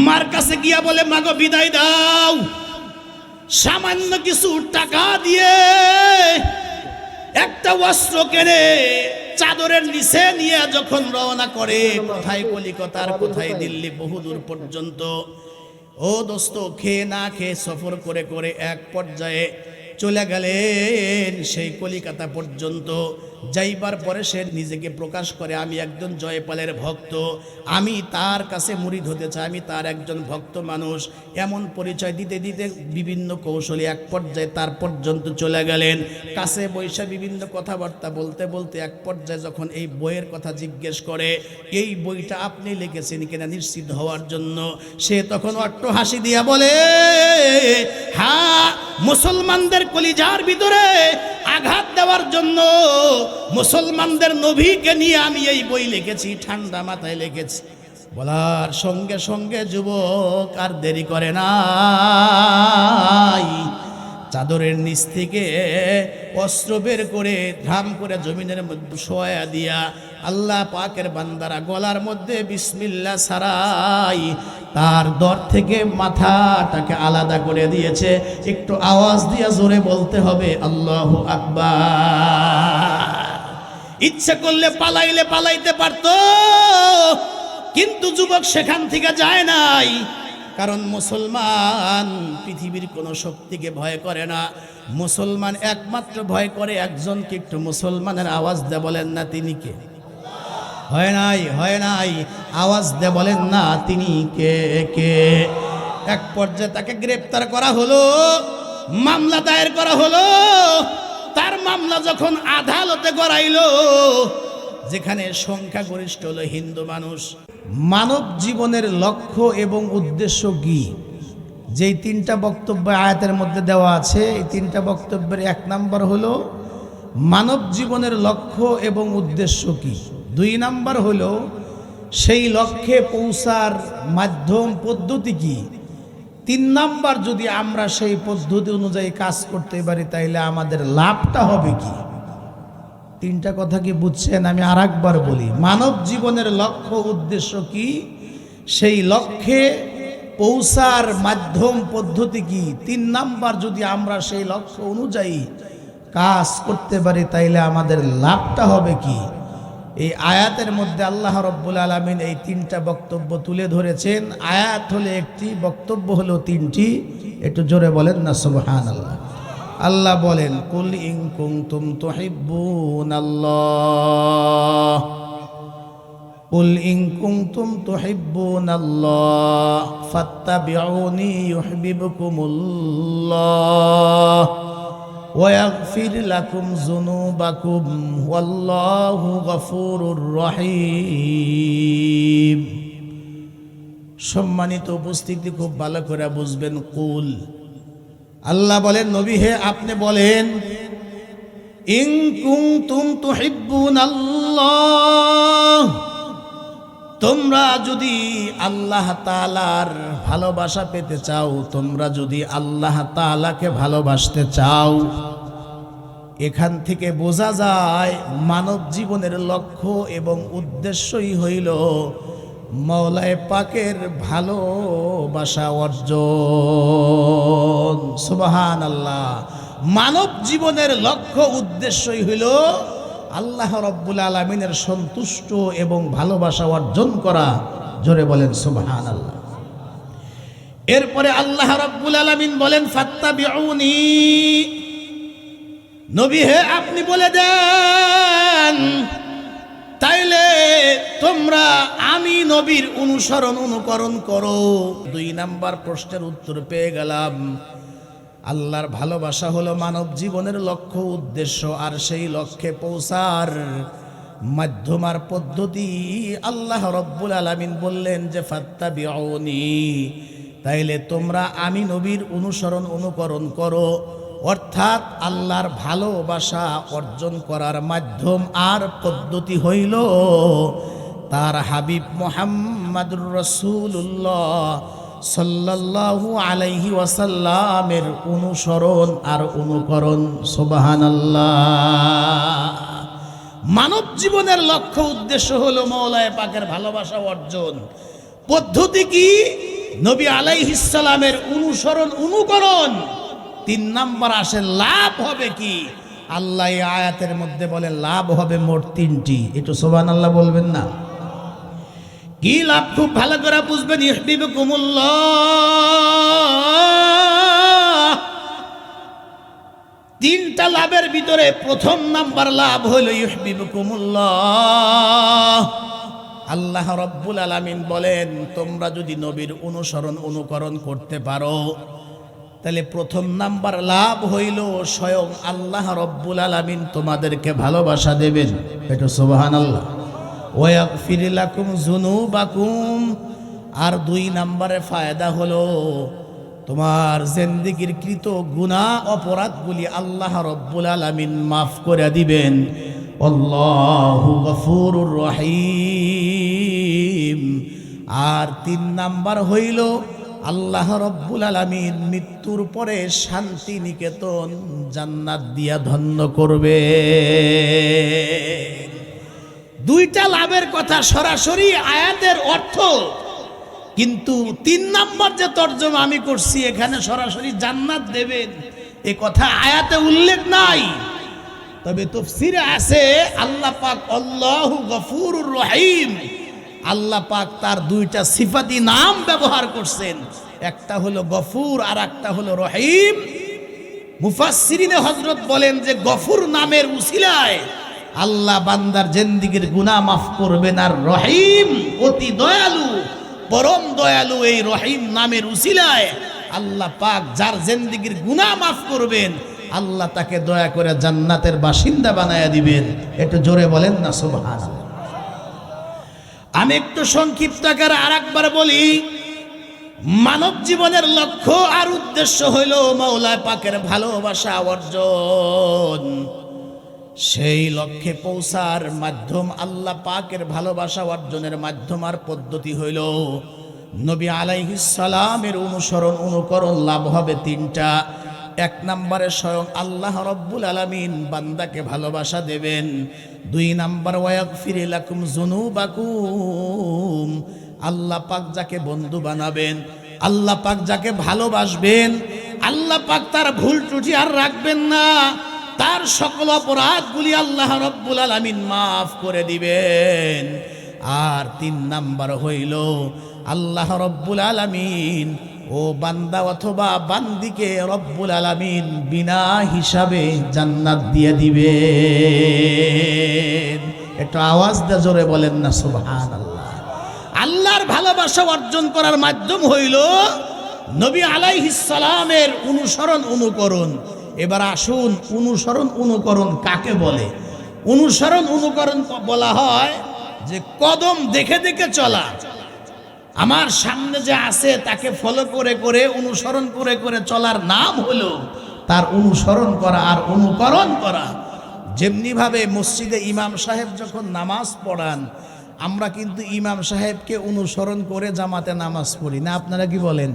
মার কাছে গিয়া বলে, মাগো বিদায় দাও। সামান্য কিছু টাকা দিয়ে একটা অস্ত্র কেনে চাদরের নিচে নিয়ে যখন রওনা করে, কোথায় কলিকাতার, কোথায় দিল্লি, বহুদূর পর্যন্ত। ও দোস্ত, খেয়ে না খেয়ে সফর করে করে এক পর্যায়ে চলে গেলেন সেই কলিকাতা পর্যন্ত। যাইবার পরে সে নিজেকে প্রকাশ করে, আমি একজন জয়পালের ভক্ত, আমি তার কাছে মুরিদ হতে চাই, আমি তার একজন ভক্ত মানুষ। এমন পরিচয় দিতে দিতে বিভিন্ন কৌশলী এক পর্যায়ে তার পর্যন্ত চলে গেলেন। কাছে বৈশা বিভিন্ন কথাবার্তা বলতে বলতে এক পর্যায়ে যখন এই বইয়ের কথা জিজ্ঞেস করে, এই বইটা আপনি লিখেছেন কিনা নিশ্চিত হওয়ার জন্য, সে তখন অট্ট হাসি দিয়া বলে, হ্যাঁ, মুসলমানদের কলিজার ভিতরে আঘাত দেওয়ার জন্য মুসলমানদের নবীকে নিয়ে আমি এই বই লিখেছি, ঠান্ডা মাথায় লিখেছি। বলার সঙ্গে সঙ্গে যুবক আর দেরি করে নাই, চাদরের নিচ থেকে অস্ত্র বের করে ধাম করে জমিনের মধ্যে শোয়া দিয়া আল্লাহ পাকের বান্দারা গলার মধ্যে বিসমিল্লাহ ছাড়াই তার দর থেকে মাথাটাকে আলাদা করে দিয়েছে। একটু আওয়াজ দিয়ে জোরে বলতে হবে, আল্লাহু আকবার। ইচ্ছা করলে পালাইলে পালাইতে পারত, কিন্তু যুবক সেখান থেকে যায় নাই। কারণ মুসলমান পৃথিবীর কোনো শক্তিকে ভয় করে না, মুসলমান একমাত্র ভয় করে একজনকে। একটু মুসলমানের আওয়াজ দে বলেন না, তিনি কে? হয় নাই, হয় নাই, আওয়াজ দে বলেন না, তিনি কে? কে? এক পর্যায়ে তাকে গ্রেপ্তার করা হলো, মামলা দায়ের করা হলো। তার মামলা যখন আদালতে গড়াইলো, যেখানে সংখ্যাগরিষ্ঠ হলো হিন্দু মানুষ। মানব জীবনের লক্ষ্য এবং উদ্দেশ্য কি? যেই তিনটা বক্তব্য আয়াতের মধ্যে দেওয়া আছে, এই তিনটা বক্তব্যের এক নাম্বার হলো মানব জীবনের লক্ষ্য এবং উদ্দেশ্য কি। 2 নাম্বার হলো সেই লক্ষ্যে পৌঁছার মাধ্যম পদ্ধতি কি। 3 নাম্বার, যদি আমরা সেই পদ্ধতি অনুযায়ী কাজ করতে পারি তাইলে আমাদের লাভটা হবে কি। 3টা কথা কি বুঝছেন? আমি আরেকবার বলি, মানব জীবনের লক্ষ্য উদ্দেশ্য কি, সেই লক্ষ্যে পৌঁছার মাধ্যম পদ্ধতি কি। 3 নাম্বার, যদি আমরা সেই লক্ষ্য অনুযায়ী কাজ করতে পারি তাইলে আমাদের লাভটা হবে কি। এই আয়াতের মধ্যে আল্লাহ রাব্বুল আলামিন এই 3টা বক্তব্য তুলে ধরেছেন। আয়াত হলে একটি, বক্তব্য হলো 3টি। একটু জোরে বলেন না সুবহানাল্লাহ। আল্লাহ বলেন, কুল ইন কুনতুম তুহিব্বুনাল্লাহ, কুল ইন কুনতুম তুহিব্বুনাল্লাহ ফাত্তাবিউনি ইউহিব্বুকুমুল্লাহ ওয়া ইয়াগফির লাকুম যুনুবাকুম ওয়াল্লাহু গফুরুর রহিম। সম্মানিত উপস্থিতি, খুব ভালো করে বুঝবেন। কুল, আল্লাহ বলেন, নবী হে আপনি বলেন, ইন কুনতুম তুহিব্বুনাল্লাহ, তোমরা যদি আল্লাহ তাআলার ভালোবাসা পেতে চাও, তোমরা যদি আল্লাহ তাআলাকে ভালোবাসতে চাও, এখান থেকে বোঝা যায় মানব জীবনের লক্ষ্য এবং উদ্দেশ্যই হইল মওলায়ে পাকের ভালোবাসা অর্জন। সুবহানাল্লাহ। মানব জীবনের লক্ষ্য উদ্দেশ্যই হইল আল্লাহ রাব্বুল আলামিনের সন্তুষ্ট এবং ভালোবাসা অর্জন করা। জোরে বলেন সুবহানাল্লাহ। এরপরে আল্লাহ রাব্বুল আলামিন বলেন, ফাত্তাবিউনি, নবী হে আপনি বলে দেন, তাইলে তোমরা আমি নবীর অনুকরণ করো। 2 নাম্বার প্রশ্নের উত্তর পেয়ে গেলাম। আল্লাহর ভালোবাসা হলো মানব জীবনের লক্ষ্য উদ্দেশ্য, আর সেই লক্ষ্যে পৌঁছার মাধ্যম আর পদ্ধতি আল্লাহ রাব্বুল আলামিন বললেন যে ফাত্তাবিউনি, তাইলে তোমরা আমি নবীর অনুকরণ করো। অর্থাৎ আল্লাহর ভালোবাসা অর্জন করার মাধ্যম আর পদ্ধতি হইল তার হাবিব মুহাম্মাদুর রাসূলুল্লাহ সাল্লাল্লাহু আলাইহি ওয়াসাল্লামের অনুসরণ আর অনুকরণ। সুবহানাল্লাহ। মানব জীবনের লক্ষ্য উদ্দেশ্য হলো মওলায়ে পাকের ভালোবাসা অর্জন। পদ্ধতি কি? নবী আলাইহিস সালামের অনুসরণ অনুকরণ। 3 নাম্বার আসে লাভ হবে কি? আল্লাহ এই আয়াতের মধ্যে বলে লাভ হবে মোট 3টি। একটু সুবহানাল্লাহ বলবেন না? কি লাভ? খুব ভালো করে বুঝবেন। ইউহিব্বুকুমুল্লাহ। 3টা লাভের ভিতরে প্রথম নাম্বার লাভ হলো ইউহিব্বুকুমুল্লাহ। আল্লাহ রাব্বুল আলামিন বলেন, তোমরা যদি নবীর অনুসরণ অনুকরণ করতে পারো তাহলে প্রথম নাম্বার লাভ হইল স্বয়ং আল্লাহ রাব্বুল আলামিন তোমাদেরকে ভালোবাসা দেবেন। এটা সুবহানাল্লাহ। ওয়া ইয়াগফির লাকুম যুনুবাকুম। আর 2 নম্বরে ফায়দা হলো তোমার জিন্দেগীর কৃত গুনাহ অপরাধগুলি আল্লাহ রাব্বুল আলামিন মাফ করে দিবেন। আল্লাহু গফুরুর রহিম। আর 3 নাম্বার হইল আল্লাহ রাব্বুল আলামিন মৃত্যুর পরে শান্তি নিকেতন জান্নাত দিয়া ধন্য করবে। 2টা লাভের কথা সরাসরি আয়াতের অর্থ, কিন্তু 3 নাম্বার যে তর্জমা আমি করছি এখানে সরাসরি জান্নাত দেবেন এ কথা আয়াতে উল্লেখ নাই। তবে তাফসীরে আছে আল্লাহ পাক আল্লাহু গফুরুর রহিম। আল্লাহ পাক তার 2টা সিফাতি নাম ব্যবহার করছেন, একটা হলো গফুর আর একটা হলো রহিম। মুফাসসিরিনে হযরত বলেন যে গফুর নামের উসিলায় আল্লাহ বান্দার জিন্দেগীর গুনাহ মাফ করবেন, আর রহিম অতি দয়ালু পরম দয়ালু এই রহিম নামের উসিলায় আল্লাহ পাক যার জিন্দেগীর গুনাহ মাফ করবেন আল্লাহ তাকে দয়া করে জান্নাতের বাসিন্দা বানায়া দিবেন। একটু জোরে বলেন না সুবহানাল্লাহ। আমি একটু সংক্ষিপ্ত আকারে আরেকবার বলি, মানব জীবনের লক্ষ্য আর উদ্দেশ্য হইল মাওলা পাকের ভালোবাসা অর্জন। সেই লক্ষ্যে পৌঁছার মাধ্যম আল্লাহ পাকের ভালোবাসা অর্জনের মাধ্যম আর পদ্ধতি হইল নবী আলাইহিস সালামের অনুসরণ অনুকরণ। লাভ হবে 3টা। 1 নম্বরে স্বয়ং আল্লাহ রাব্বুল আলামিন বান্দাকে ভালোবাসা দেবেন। 2 নম্বর ওয়াগফির লাকুম যুনুবাকুম। আল্লাহ পাক যাকে বন্ধু বানাবেন, আল্লাহ পাক যাকে ভালোবাসবেন, আল্লাহ পাক তার ভুল ত্রুটি আর রাখবেন না, তার সকল অপরাধগুলি আল্লাহ রাব্বুল আলামিন মাফ করে দিবেন। আর 3 নাম্বার হইল আল্লাহ রাব্বুল আলামিন ও বান্দা অথবা বান্দিকে রব্বুল আলামিন বিনা হিসাবে জান্নাত দিয়ে দিবেন। একটু আওয়াজ দিয়ে জোরে বলেন না সুবহানাল্লাহ। আল্লাহর ভালোবাসা অর্জন করার মাধ্যম হইল নবী আলাইহিস সালামের অনুসরণ অনুকরণ। এবার আসুন, অনুসরণ অনুকরণ কাকে বলে? অনুসরণ অনুকরণ বলা হয় যে কদম দেখে দেখে চলা। আমার সামনে যে আছে তাকে ফলো করে করে অনুসরণ করে করে চলার নাম হলো তার অনুসরণ করা আর অনুকরণ করা। যেমনিভাবে মসজিদে ইমাম সাহেব যখন নামাজ পড়ান, আমরা কিন্তু ইমাম সাহেবকে অনুসরণ করে জামাতে নামাজ পড়ি না। আপনারা কি বলেন?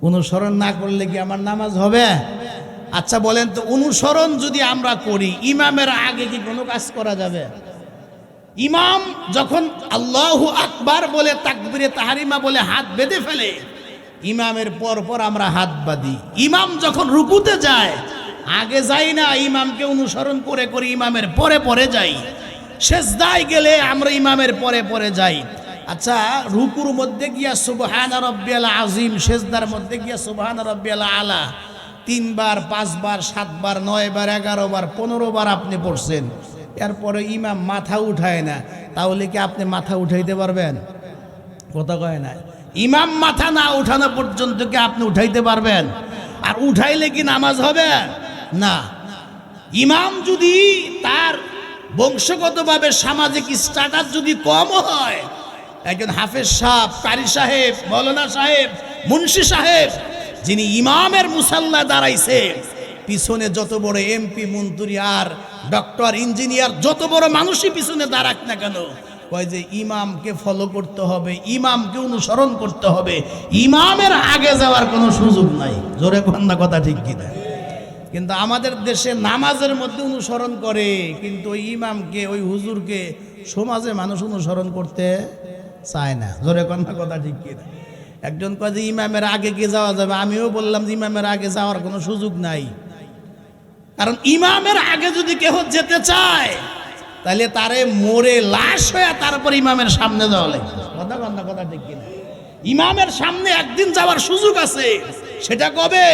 অনুসরণ না করলে কি আমার নামাজ হবে? আচ্ছা বলেন তো, অনুসরণ যদি আমরা করি ইমামের আগে কি কোনো কাজ করা যাবে? ইমাম যখন আল্লাহু আকবার বলে তাকবীরে তাহরিমা বলে হাত বেঁধে ফেলে, ইমামের পর পর আমরা হাত বাঁধি। ইমাম যখন রুকুতে যায় আগে যাই না, ইমামকে অনুসরণ করে করে ইমামের পরে পরে যাই। সেজদায় গেলে আমরা ইমামের পরে পরে যাই। আচ্ছা, রুকুর মধ্যে গিয়া সুবহানা রাব্বিয়াল আযীম, সেজদার মধ্যে গিয়া সুবহানা রাব্বিয়াল আলা 3 বার 5 বার 7 বার 9 বার 11 বার 15 বার আপনি পড়ছেন, এরপরে ইমাম মাথা উঠায় না, তাহলে কি আপনি মাথা উঠাইতে পারবেন? কথা কয় না। ইমাম মাথা না উঠানো পর্যন্ত কি আপনি উঠাইতে পারবেন? আর উঠাইলে কি নামাজ হবে? না। ইমাম যদি তার বংশগতভাবে সামাজিক স্ট্যাটাস যদি কম হয়, একজন হাফেজ সাহেব, কারি সাহেব, মৌলানা সাহেব, মুন্সি সাহেব যিনি ইমামের মুসাল্লা দাঁড়াইছে, পিছনে যত বড় এমপি মন্ত্রী আর ডক্টর ইঞ্জিনিয়ার যত বড় মানুষই পিছনে দাঁড়াক না কেন, কয় যে ইমামকে ফলো করতে হবে, ইমামকে অনুসরণ করতে হবে, ইমামের আগে যাওয়ার কোনো সুযোগ নাই। জোরে কন্যা কথা ঠিক কিনা? কিন্তু আমাদের দেশে নামাজের মধ্যে অনুসরণ করে, কিন্তু ওই ইমামকে ওই হুজুরকে সমাজে মানুষ অনুসরণ করতে চায় না। জোরে কন্যা কথা ঠিক কিনা? একজন কয় যে ইমামের আগে কে যাওয়া যাবে, আমিও বললাম যে ইমামের আগে যাওয়ার কোনো সুযোগ নাই। কারণ ইমামের আগে যদি কেহ যেতে চায় তাহলে তারে মরে লাশ হয়ে তারপর ইমামের সামনে যাওয়া লাগবে। কথা ঠিক কিনা? ইমামের সামনে একদিন যাওয়ার সুযোগ আছে, সেটা কবে?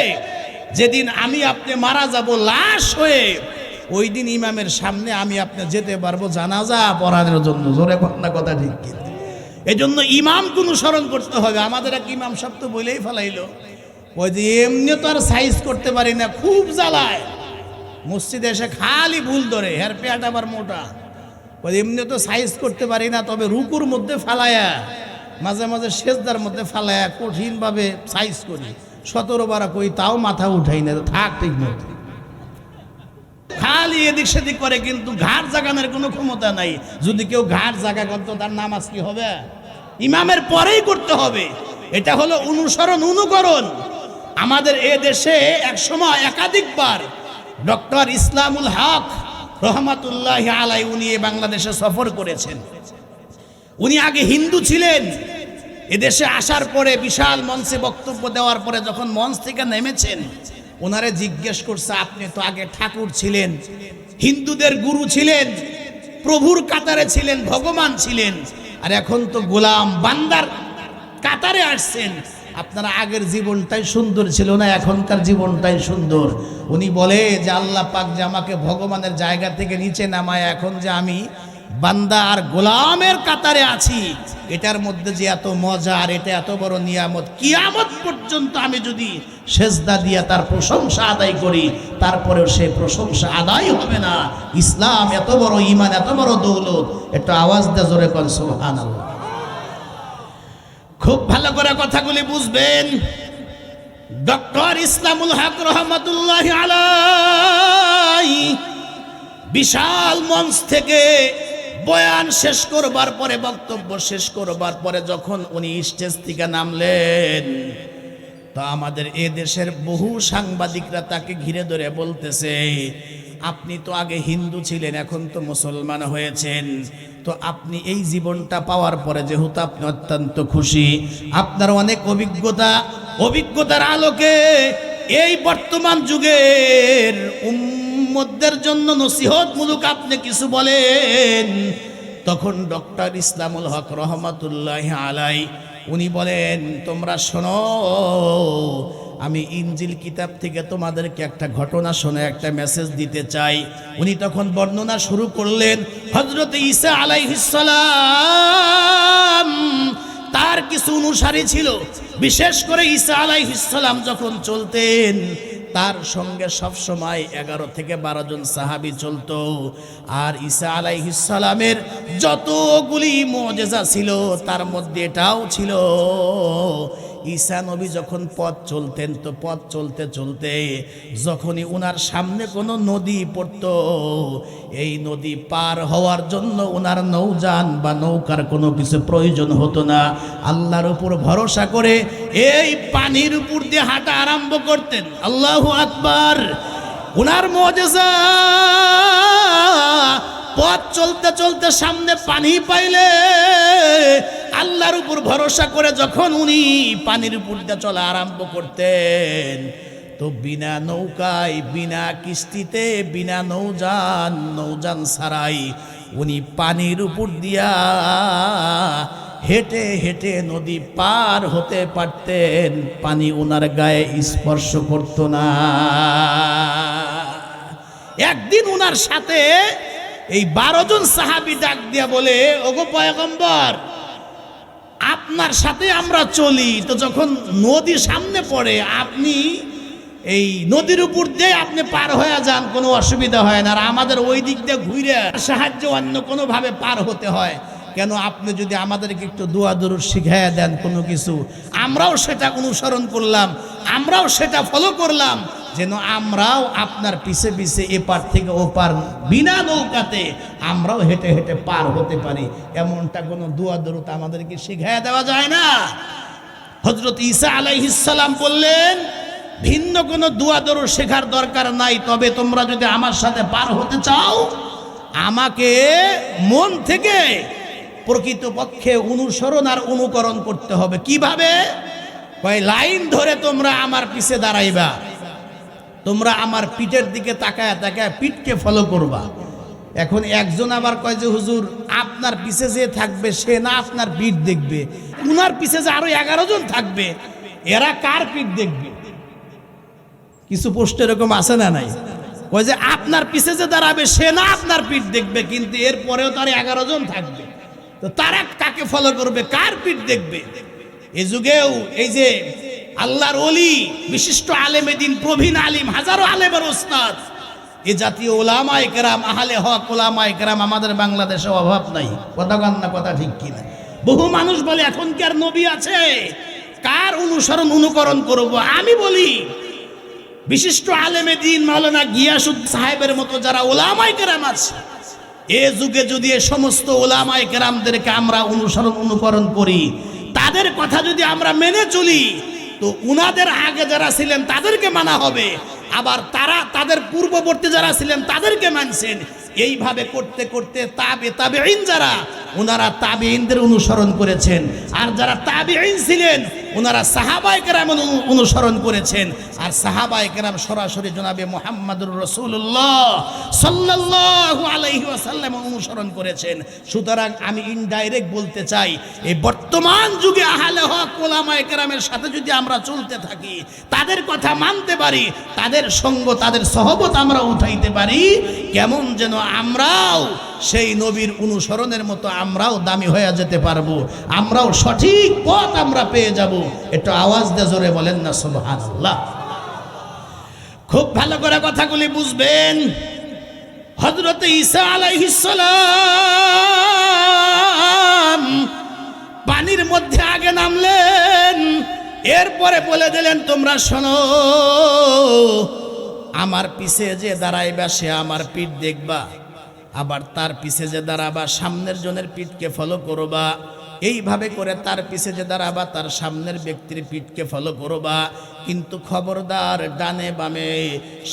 যেদিন আমি আপনি মারা যাব লাশ হয়ে, ওই দিন ইমামের সামনে আমি আপনি যেতে পারবো জানাজা পড়ানোর জন্য। জোরে কথা ঠিক কিনা? এই জন্য ইমামকে অনুসরণ করতে হবে। আমাদের এক ইমাম সব তো বলেই ফেলাইলো, ওই যে এমনি তো আর সাইজ করতে পারি না, খুব জ্বালায়। মসজিদে এসে খালি ভুল ধরে, হের পেট আবার মোটা। ওই এমনি তো সাইজ করতে পারি না, তবে রুকুর মধ্যে ফালায়া, মাঝে মাঝে সেজদার মধ্যে ফালায়া কঠিনভাবে সাইজ করি। 17 বার কই তাও মাথা উঠাই না, থাক ঠিক মতো। খালি এদিক সেদিক করে, কিন্তু ঘাট জাগানোর কোনো ক্ষমতা নাই। যদি কেউ ঘাট জাগা করতো তার নামাজ কি হবে? ইমামের পরেই করতে হবে। এটা হলো অনুসরণ, অনুকরণ। আমাদের এ দেশে এক সময় একাধিকবার ডক্টর ইসলামুল হক রহমাতুল্লাহি আলাইহি উনি বাংলাদেশে সফর করেছেন। উনি আগে হিন্দু ছিলেন, এদেশে আসার পরে বিশাল মঞ্চে বক্তব্য দেওয়ার পরে যখন মঞ্চ থেকে নেমেছেন, ওনারে জিজ্ঞেস করছে, আপনি তো আগে ঠাকুর ছিলেন, হিন্দুদের গুরু ছিলেন, প্রভুর কাতারে ছিলেন, ভগবান ছিলেন, আর এখন তো গোলাম বান্দার কাতারে আসছেন। আপনারা আগের জীবনটাই সুন্দর ছিল না, এখনকার জীবনটাই সুন্দর। উনি বলে যে আল্লাহ পাক যে আমাকে ভগবানের জায়গা থেকে নিচে নামায়, এখন যে আমি বান্দা আর গোলামের কাতারে আছি, এটার মধ্যে যে এত মজা আর এটা এত বড় নিয়ামত, কিয়ামত পর্যন্ত আমি যদি সেজদা দিয়া তার প্রশংসা আদায় করি, তারপরেও সে প্রশংসা আদায় হবে না। ইসলাম এত বড়, ঈমান এত বড় দৌলত। একটা আওয়াজ দিয়ে জোরে কর সুবহানাল্লাহ। খুব ভালো করে কথাগুলি বুঝবেন। ডক্টর ইসলামুল হক রহমাতুল্লাহি আলাইহি বিশাল মঞ্চ থেকে বয়ান শেষ করবার পরে, বক্তব্য শেষ করবার পরে যখন উনি স্টেজ থেকে নামলেন, তো আমাদের এ দেশের বহু সাংবাদিকরা তাকে ঘিরে ধরে বলতেছে, আপনি তো আগে হিন্দু ছিলেন, এখন তো মুসলমান হয়েছেন, তো আপনি এই জীবনটা পাওয়ার পরে যেহেতু আপনি অত্যন্ত খুশি, আপনার অনেক অভিজ্ঞতার আলোকে এই বর্তমান যুগের উম্মতদের জন্য নসিহতমূলক আপনি কিছু বলেন। তখন ডক্টর ইসলামুল হক রহমাতুল্লাহি আলাইহি উনি বলেন, তোমরা শোনো, আমি ইনজিল কিতাব থেকে তোমাদেরকে একটা ঘটনা শুনে একটা মেসেজ দিতে চাই। উনি তখন বর্ণনা শুরু করলেন, হযরত ঈসা আলাইহিস সালাম তার কিছু অনুসারী ছিল। বিশেষ করে ঈসা আলাইহিস সালাম যখন চলতেন, তার সঙ্গে সব সময় 11 থেকে 12 জন সাহাবী চলতো। আর ঈসা আলাইহিস সালামের যতগুলি মুজিজা ছিল তার মধ্যে এটাও ছিল, ঈসা নবী যখন পথ চলতেন, তো পথ চলতে চলতে যখনই ওনার সামনে কোনো নদী পড়তো, এই নদী পার হওয়ার জন্য ওনার নৌযান বা নৌকার কোনো কিছু প্রয়োজন হতো না। আল্লাহর উপর ভরসা করে এই পানির উপর দিয়ে হাঁটা আরম্ভ করতেন। আল্লাহু আকবার। ওনার মুজিজা, পথ চলতে চলতে সামনে পানি পাইলে আল্লাহর উপর ভরসা করে যখন উনি পানির উপর দিয়ে চলা আরম্ভ করতেন, তো বিনা নৌকায়, বিনা কিস্তিতে, বিনা নৌযান ছাড়াই উনি পানির উপর দিয়া হেঁটে হেঁটে নদী পার হতে পারতেন, পানি ওনার গায়ে স্পর্শ করত না। একদিন ওনার সাথে এই 12 জন সাহাবী ডাক দিয়া বলে, ওগো পয়গম্বর, আপনার সাথে আমরা চলি, তো যখন নদী সামনে পড়ে আপনি এই নদীর উপর দিয়ে আপনি পার হয়ে যান, কোনো অসুবিধা হয় না, আর আমাদের ওই দিক দিয়ে ঘুরে সাহায্য অন্য কোনোভাবে পার হতে হয়। কেন আপনি যদি আমাদেরকে একটু দোয়া দরুদ শিখাইয়া দেন কোনো কিছু, আমরাও সেটা অনুসরণ করলাম, আমরাও সেটা ফলো করলাম, যেন আমরাও আপনার পিছে পিছে এপার থেকে ওপার বিনা নৌকাতে আমরাও হেঁটে হেঁটে পার হতে পারি। এমনটা কোনো দোয়া দরুদ আমাদেরকে শিখাইয়া দেওয়া যায় না? হযরত ঈসা আলাইহিস সালাম বললেন, ভিন্ন কোনো দোয়া দরুদ শেখার দরকার নাই, তবে তোমরা যদি আমার সাথে পার হতে চাও, আমাকে মন থেকে প্রকৃতপক্ষে অনুসরণ আর অনুকরণ করতে হবে। কিভাবে? কয় লাইন ধরে তোমরা আমার পিছে দাঁড়াইবা, তোমরা আমার পিঠের দিকে তাকায় তাকায় পিঠকে ফলো করবা। এখন একজন আবার কয় যে হুজুর আপনার পিছে যে থাকবে সে না আপনার পিঠ দেখবে, উনার পিছে যে আরো 11 জন থাকবে এরা কার পিঠ দেখবে? কিছু পোস্ট এরকম আছে না নাই? কয় যে আপনার পিছে যে দাঁড়াবে সে না আপনার পিঠ দেখবে, কিন্তু এর পরেও তার 11 জন থাকবে, তো তারা কাকে ফলো করবে, কার পিঠ দেখবে? এই যুগেও এই যে আল্লাহর ওলি, বিশিষ্ট আলেমে দিন, প্রবীণ আলিম, হাজারো আলেমের ওস্তাদ, এ জাতীয় ওলামায়ে কেরাম, আহলে হক ওলামায়ে কেরাম আমাদের বাংলাদেশে অভাব নাই। কথা কান না, কথা ঠিক কিনা? বহু মানুষ বলে এখন কি আর নবী আছে, কার অনুসরণ অনুকরণ করব? আমি বলি বিশিষ্ট আলেমে দিন মাওলানা গিয়াসউদ্দিন সাহেবের মতো যারা ওলামায়ে কেরাম আছে, এ যুগে যদি এ সমস্ত ওলামায়ে কেরামদেরকে আমরা অনুসরণ অনুকরণ করি, তাদের কথা যদি আমরা মেনে চলি, তো উনাদের আগে যারা ছিলেন তাদেরকে মানা হবে, আবার তারা তাদের পূর্ববর্তী যারা ছিলেন তাদেরকে মানছেন। এইভাবে করতে করতে তাবেঈন যারা, ওনারা তাবেঈনদের অনুসরণ করেছেন, আর যারা তাবেঈন ছিলেন ওনারা সাহাবায়ে কেরাম অনুসরণ করেছেন, আর সাহাবায়ে কেরাম সরাসরি জনাবে মুহাম্মদুর রাসূলুল্লাহ সাল্লাল্লাহু আলাইহি ওয়াসাল্লাম অনুসরণ করেছেন। সুতরাং আমি ইনডাইরেক্ট বলতে চাই, এই বর্তমান যুগে আহলে হক ওলামায়ে কেরামের সাথে যদি আমরা চলতে থাকি, তাদের কথা মানতে পারি, তাদের সঙ্গ তাদের সহবত আমরা উঠাইতে পারি, কেমন যেন আমরাও সেই নবীর অনুসরণের মতো আমরাও দামি হয়ে যেতে পারবো, আমরাও সঠিক পথ আমরা পেয়ে যাব। একটু আওয়াজ দিয়ে জোরে বলেন না সুবহানাল্লাহ। খুব ভালো করে কথাগুলি বুঝবেন। হযরত ঈসা আলাইহিস সালাম পানির মধ্যে আগে নামলেন, এরপরে বলে দিলেন তোমরা শোনো, আমার পিছে যে দাঁড়াইবা সে আমার পিঠ দেখবা, আবার তার পিছে যে দাঁড়াবা সামনের জনের পিঠকে ফলো করবা। এইভাবে করে তার পিছে যে দাঁড়াবা তার সামনের ব্যক্তির পিঠকে ফলো করবা, কিন্তু খবরদার ডানে বামে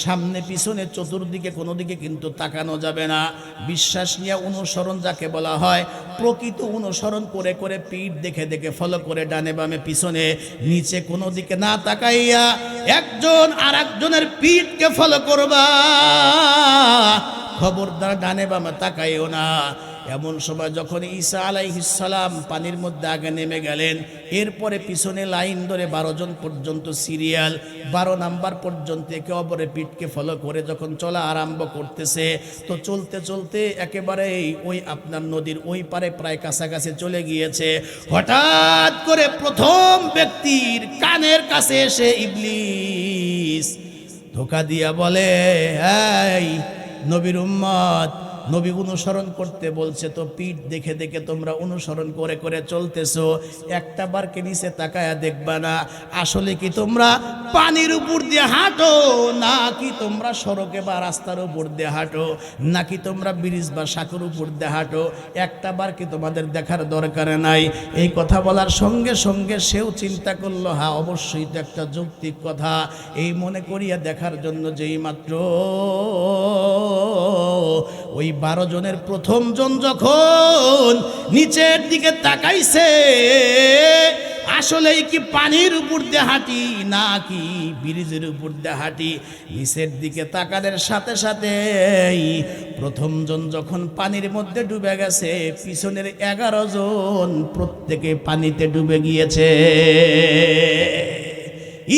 সামনে পিছনে চতুর্দিকে কোনো দিকে কিন্তু তাকানো যাবে না। বিশ্বাস নিয়ে অনুসরণ যাকে বলা হয়, প্রকৃত অনুসরণ করে করে পিঠ দেখে দেখে ফলো করে ডানে বামে পিছনে নিচে কোনো দিকে না তাকাইয়া একজন আর একজনের পিঠকে ফলো করবা। খবরদার ডানে বামে তাকাইও না। এমন সময় যখন ঈসা আলাইহিস সালাম পানির মধ্যে আগে নেমে গেলেন, এরপরে পিছনে লাইন ধরে 12 জন পর্যন্ত সিরিয়াল, 12 নাম্বার পর্যন্ত একে অপরের পিঠকে ফলো করে যখন চলা আরম্ভ করতেছে, তো চলতে চলতে একেবারে ওই আপনার নদীর ওই পারে প্রায় কাছাকাছি চলে গিয়েছে। হঠাৎ করে প্রথম ব্যক্তির কানের কাছে এসে ইবলিস ধোঁকা দিয়া বলে, এই নবীর উম্মত, নবী অনুসরণ করতে বলছে, তো পিঠ দেখে দেখে তোমরা অনুসরণ করে করে চলতেছো, একটা বারকে নিচে তাকায়া দেখবা না? আসলে কি তোমরা পানির উপর দিয়ে হাঁটো, নাকি তোমরা সড়কে বা রাস্তার উপর দিয়ে হাঁটো, নাকি তোমরা ব্রিজ বা সাঁকোর উপর দিয়ে হাঁটো? একটা বার কি তোমাদের দেখার দরকার নাই? এই কথা বলার সঙ্গে সঙ্গে সেও চিন্তা করলো, হ্যাঁ অবশ্যই তো একটা যৌক্তিক কথা। এই মনে করিয়া দেখার জন্য যেই মাত্র ওই 12 জনের প্রথম জন যখন নিচের দিকে তাকাইছে, আসলেই কি পানির উপর দিয়ে হাঁটি নাকি ব্রিজের উপর দিয়ে হাঁটি? নিচের দিকে তাকানোর সাথে সাথে প্রথম জন যখন পানির মধ্যে ডুবে গেছে, পিছনের 11 জন প্রত্যেকে পানিতে ডুবে গিয়েছে।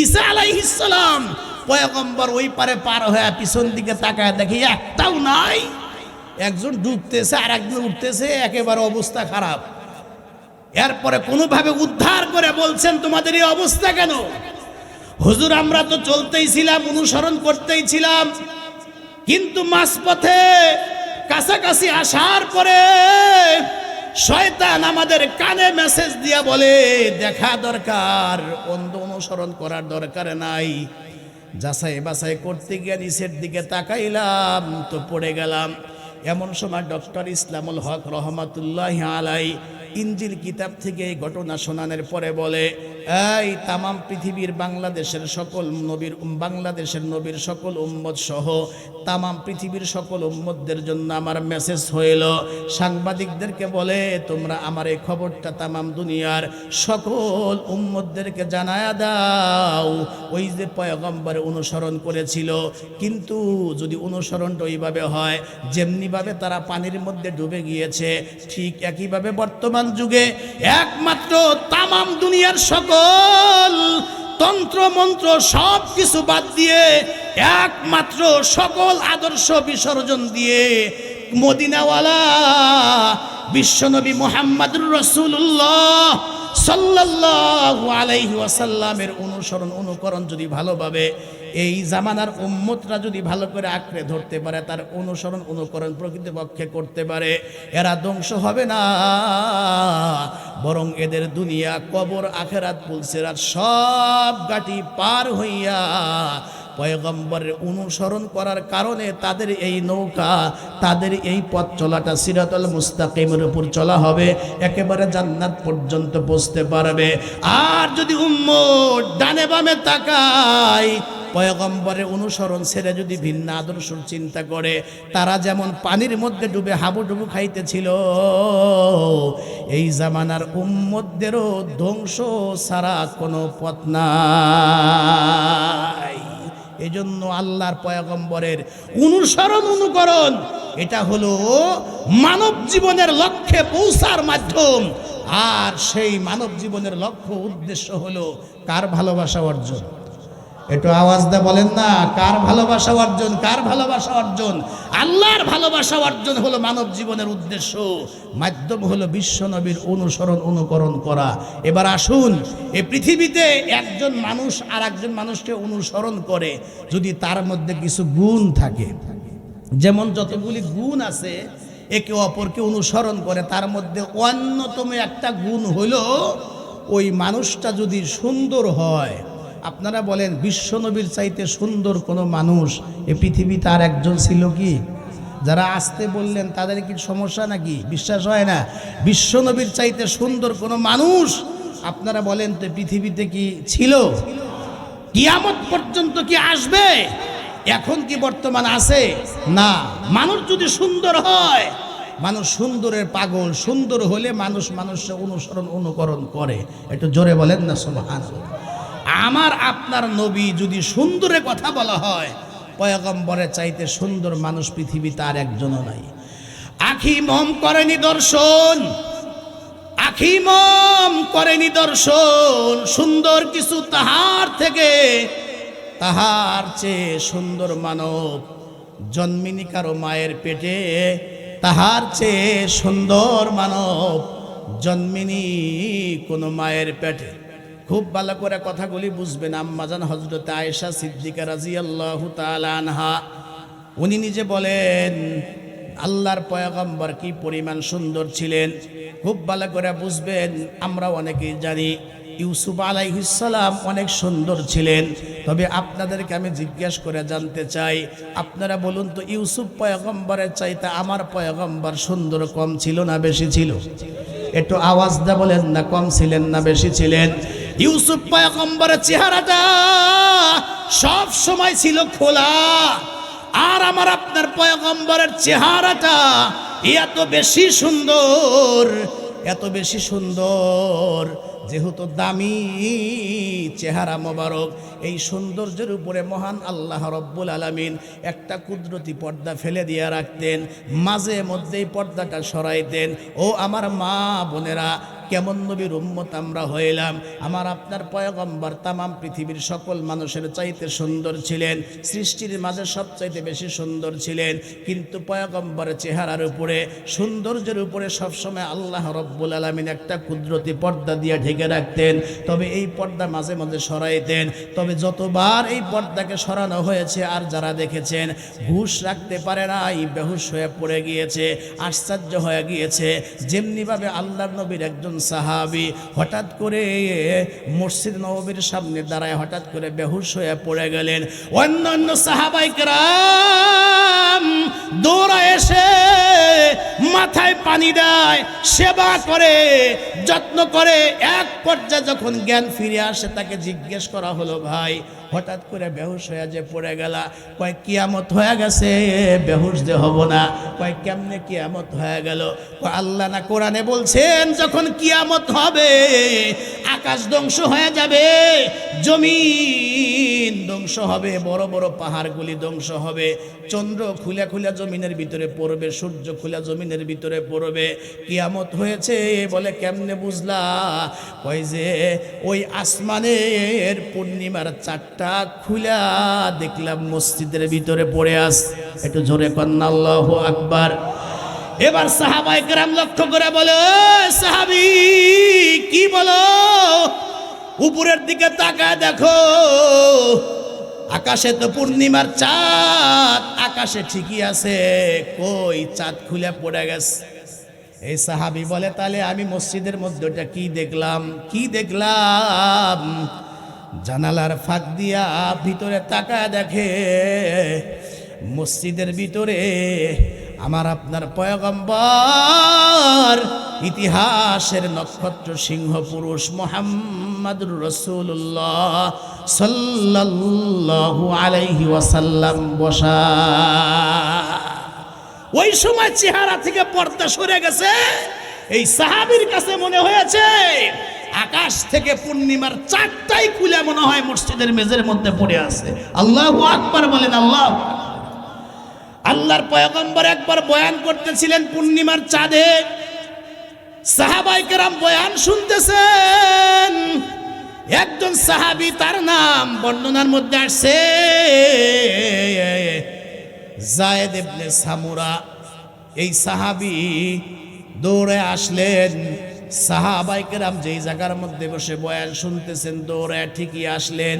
ঈসা আলাইহিস সালাম পয়গম্বর ওই পারে পার হয়ে পিছন দিকে তাকায় দেখি একটাও নাই। একজন ডুবতেছে আর একজন উঠতেছে, একেবারে অবস্থা খারাপ। এরপরে কোনোভাবে উদ্ধার করে বলছেন, তোমাদের এই অবস্থা কেন? হুজুর আমরা তো চলতেই ছিলাম, অনুসরণ করতেই ছিলাম, কিন্তু মাঝপথে কাছাকাছি আসার পরে শয়তান আমাদের কানে মেসেজ দিয়া বলে, দেখা দরকার, অন্ধ অনুসরণ করার দরকার নাই। যাচাই বাছাই করতে গিয়ে নিচের দিকে তাকাইলাম তো পড়ে গেলাম। এমন সময় ডক্টর ইসলামুল হক রহমাতুল্লাহি আলাইহি ইনজিল কিতাব থেকে এই ঘটনা শোনানোর পরে বলে, এই তামাম পৃথিবীর বাংলাদেশের নবীর সকল উম্মত সহ তামাম পৃথিবীর সকল উম্মতদের জন্য আমার মেসেজ হইল, সাংবাদিকদেরকে বলে তোমরা আমার এই খবরটা তামাম দুনিয়ার সকল উম্মতদেরকে জানায়া দাও। ওই যে পয়গম্বর অনুসরণ করেছিল, কিন্তু যদি অনুসরণটা ওইভাবে হয় যেমনিভাবে তারা পানির মধ্যে ডুবে গিয়েছে, ঠিক একইভাবে বর্তমান যুগে একমাত্র তামাম দুনিয়ার সকল তন্ত্র মন্ত্র সব কিছু বাদ দিয়ে একমাত্র সকল আদর্শ বিসর্জন দিয়ে মদিনাওয়ালা বিশ্বনবী মুহাম্মদুর রাসূলুল্লাহ সাল্লাল্লাহু আলাইহি ওয়াসাল্লামের অনুকরণ যদি ভালোভাবে এই জামানার উম্মতরা যদি ভালো করে আঁকড়ে ধরতে পারে, তার অনুকরণ প্রকৃতপক্ষে করতে পারে, এরা ধ্বংস হবে না, বরং এদের দুনিয়া কবর আখেরাত পুলসিরাত সব গাটি পার হইয়া পয়গম্বরের অনুসরণ করার কারণে তাদের এই নৌকা, তাদের এই পথ চলাটা সিরাতুল মুস্তাকিমের উপর চলা হবে, একেবারে জান্নাত পর্যন্ত পৌঁছতে পারবে। আর যদি উম্মত ডানে বামে তাকায়, পয়গম্বরের অনুসরণ ছেড়ে যদি ভিন্ন আদর্শ চিন্তা করে, তারা যেমন পানির মধ্যে ডুবে হাবুডুবু খাইতেছিল, এই জামানার উম্মতদেরও ধ্বংস ছাড়া কোনো পথ নাই। এজন্য আল্লাহর পয়গম্বরের অনুকরণ এটা হলো মানব জীবনের লক্ষ্যে পৌঁছার মাধ্যম। আর সেই মানব জীবনের লক্ষ্য উদ্দেশ্য হলো কার ভালোবাসা অর্জন? একটু আওয়াজ দিয়ে বলেন না, কার ভালোবাসা অর্জন? কার ভালোবাসা অর্জন? আল্লাহর ভালোবাসা অর্জন হলো মানব জীবনের উদ্দেশ্য, মাধ্যম হলো বিশ্ব নবীর অনুকরণ করা। এবার আসুন, এই পৃথিবীতে একজন মানুষ আর একজন মানুষকে অনুসরণ করে যদি তার মধ্যে কিছু গুণ থাকে, যেমন যতগুলি গুণ আছে একে অপরকে অনুসরণ করে, তার মধ্যে অন্যতম একটা গুণ হলো ওই মানুষটা যদি সুন্দর হয়। আপনারা বলেন বিশ্বনবীর চাইতে সুন্দর কোনো মানুষ এই পৃথিবীতে আর একজন ছিল কি? যারা আসতে বললেন তাদের কি সমস্যা নাকি? বিশ্বাস হয় না? বিশ্বনবীর চাইতে সুন্দর কোনো মানুষ আপনারা বলেন তো পৃথিবীতে কি ছিল? কিয়ামত পর্যন্ত কি আসবে? এখন কি বর্তমান আছে? না। মানুষ যদি সুন্দর হয়, মানুষ সুন্দরের পাগল, সুন্দর হলে মানুষ মানুষের অনুকরণ করে। একটু জোরে বলেন না সুবহানাল্লাহ। আমার আপনার নবী যদি সুন্দরের কথা বলা হয়, পয়গম্বরের চাইতে সুন্দর মানুষ পৃথিবীতে আর একজনও নাই। আখি মম করে নিদর্শন, আখি মম করে নিদর্শন, সুন্দর কিছু তাহার থেকে, তাহার চেয়ে সুন্দর মানব জন্মিনি কারো মায়ের পেটে, তাহার চেয়ে সুন্দর মানব জন্মিনি কোনো মায়ের পেটে। খুব ভালো করে কথাগুলি বুঝবেন। আম্মাজান হযরত আয়েশা সিদ্দিকা রাদিয়াল্লাহু তাআলা আনহা উনি নিজে বলেন আল্লাহর পয়গম্বর কি পরিমাণ সুন্দর ছিলেন। খুব ভালো করে বুঝবেন। আমরা অনেকেই জানি ইউসুফ আলাইহিস সালাম অনেক সুন্দর ছিলেন, তবে আপনাদেরকে আমি জিজ্ঞেস করে জানতে চাই, আপনারা বলুন তো ইউসুফ পয়গম্বরের চাইতে আমার পয়গম্বর সুন্দর কম ছিল না বেশি ছিল? একটু আওয়াজ দা বলেন না, কম ছিলেন না বেশি ছিলেন? ইউসুফ পয়গম্বরের চেহারাটা সব সময় ছিল খোলা, আর আমার আপনার পয়গম্বরের চেহারাটা এত বেশি সুন্দর, এত বেশি সুন্দর, যেহেতু দামি চেহারা মোবারক, এই সৌন্দর্যের উপরে মহান আল্লাহ রব্বুল আলামিন একটা কুদরতি পর্দা ফেলে দিয়ে রাখতেন, মাঝে মধ্যেই পর্দাটা সরাইতেন। ও আমার মা বোনেরা, কেমন নবীর উম্মত আমরা হইলাম। আমার আপনার পয়গম্বর তামাম পৃথিবীর সকল মানুষের চাইতে সুন্দর ছিলেন, সৃষ্টির মাঝে সবচাইতে বেশি সুন্দর ছিলেন, কিন্তু পয়গম্বরের চেহারার উপরে, সৌন্দর্যের উপরে সবসময় আল্লাহ রব্বুল আলামিন একটা কুদরতি পর্দা দিয়ে ঢেকে রাখতেন। তবে এই পর্দা মাঝে মাঝে সরাইতেন। তবে যতবার এই পর্দাকে সরানো হয়েছে আর যারা দেখেছেন হুঁশ রাখতে পারে না, এই বেহুশ হয়ে পড়ে গিয়েছে, আশ্চর্য হয়ে গিয়েছে। যেমনিভাবে আল্লাহর নবীর একজন সাহাবী হঠাৎ করে মসজিদ নববীর সামনে দাঁড়ায় হঠাৎ করে বেহুশ হয়ে পড়ে গেলেন। অন্যান্য সাহাবায়ে কেরাম দৌড়ায় এসে মাথায় পানি দেয়, সেবা করে, যত্ন করে। এক পর্যায়ে যখন জ্ঞান ফিরে আসে, তাকে জিজ্ঞেস করা হলো, ভাই হঠাৎ করে বেহুশ হয়ে যে পড়ে গেলা? কয় কিয়ামত হয়ে গেছে, বেহুশ যে হব না। কয় কেমনে কিয়ামত হয়ে গেল? কয় আল্লাহ না কোরআনে বলছেন, যখন কিয়ামত হবে আকাশ ধ্বংস হয়ে যাবে, জমিন ধ্বংস হবে, বড় বড় পাহাড়গুলি ধ্বংস হবে, চন্দ্র খুলে খুলে জমিনের ভিতরে পড়বে, সূর্য খুলে জমিনের ভিতরে পড়বে, কিয়ামত হয়েছে। বলে কেমনে বুঝলা? কয় যে ওই আসমানের পূর্ণিমার চাঁদটা খুলা দেখলাম মসজিদের ভিতরে পড়ে আছে। একটু জোরে কন্না আল্লাহু আকবার। এবার সাহাবায়ে কেরাম লক্ষ্য করে বলে, সাহাবী কি বলো? উপরের দিকে তাকায় দেখো, আকাশে তো পূর্ণিমার চাঁদ, আকাশে ঠিকই আছে, কই চাঁদ খুলে পড়ে গেছে। এই সাহাবী বলে, তাহলে আমি মসজিদের মধ্যে ওটা কি দেখলাম? কি দেখলাম? জানালার ফাঁক দিয়া ভিতরে তাকায় দেখে, মসজিদের ভিতরে আমার আপনার পয়গম্বর, ইতিহাসের নক্ষত্র সিংহ পুরুষ মুহাম্মাদুর রাসূলুল্লাহ সাল্লাল্লাহু আলাইহি ওয়াসাল্লাম বসা। ওই সময় চেহারা থেকে পর্দা সরে গেছে। এই সাহাবীর কাছে মনে হয়েছে আকাশ থেকে পূর্ণিমার চাঁদটাই খুলে মনে হয় মসজিদের মেঝের মধ্যে পড়ে আছে। আল্লাহু আকবার বলেন। আল্লাহর পয়গম্বর একবার বয়ান করতেছিলেন পূর্ণিমার চাঁদে, সাহাবায়ে কেরাম বয়ান শুনতেছেন। একজন সাহাবী, তার নাম বর্ণনার মধ্যে আসছে যায়েদ ইবনে সামুরা। এই সাহাবী দৌড়ে আসলেন। সাহাবায়ে কেরাম যেই জায়গার মধ্যে বসে বয়ান শুনতেছেন, দৌড়ে ঠিকই আসলেন,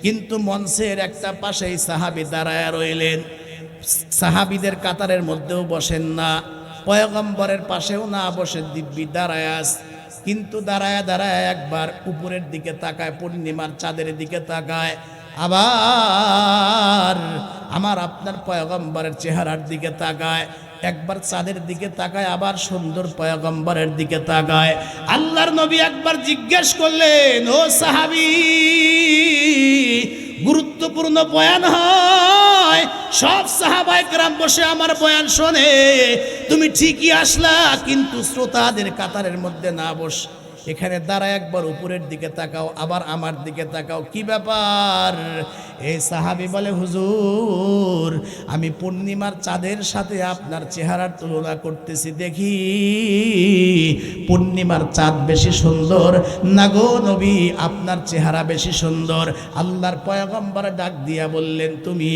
কিন্তু মঞ্চের একটা পাশেই সাহাবী দাঁড়ায় রইলেন। সাহাবীদের কাতারের মধ্যেও বসেন না, পয়গম্বরের পাশেও না বসে দিব্যি দাঁড়ায় আস। কিন্তু দাঁড়ায় দাঁড়ায় একবার উপরের দিকে তাকায়, পূর্ণিমার চাঁদের দিকে তাকায়, আবার আমার আপনার পয়গম্বরের চেহারার দিকে তাকায়, একবার চাঁদের দিকে তাকায়, আবার সুন্দর পয়গম্বরের দিকে তাকায়। আল্লাহর নবী একবার জিজ্ঞেস করলেন, ও সাহাবী, গুরুত্বপূর্ণ বয়ান হয়, সব সাহাবায়ে কেরাম বসে আমার বয়ান শোনে, তুমি ঠিকই আসলা, কিন্তু শ্রোতাদের কাতারের মধ্যে না বস, এখানে দাঁড়ায় একবার উপরের দিকে তাকাও, আবার আমার দিকে তাকাও, কি ব্যাপার? এই সাহাবী বলে, হুজুর, আমি পূর্ণিমার চাঁদের সাথে আপনার চেহারার তুলনা করতেছি, দেখি পূর্ণিমার চাঁদ বেশি সুন্দর না গো নবী, আপনার চেহারা বেশি সুন্দর। আল্লাহর পয়গম্বর ডাক দিয়া বললেন, তুমি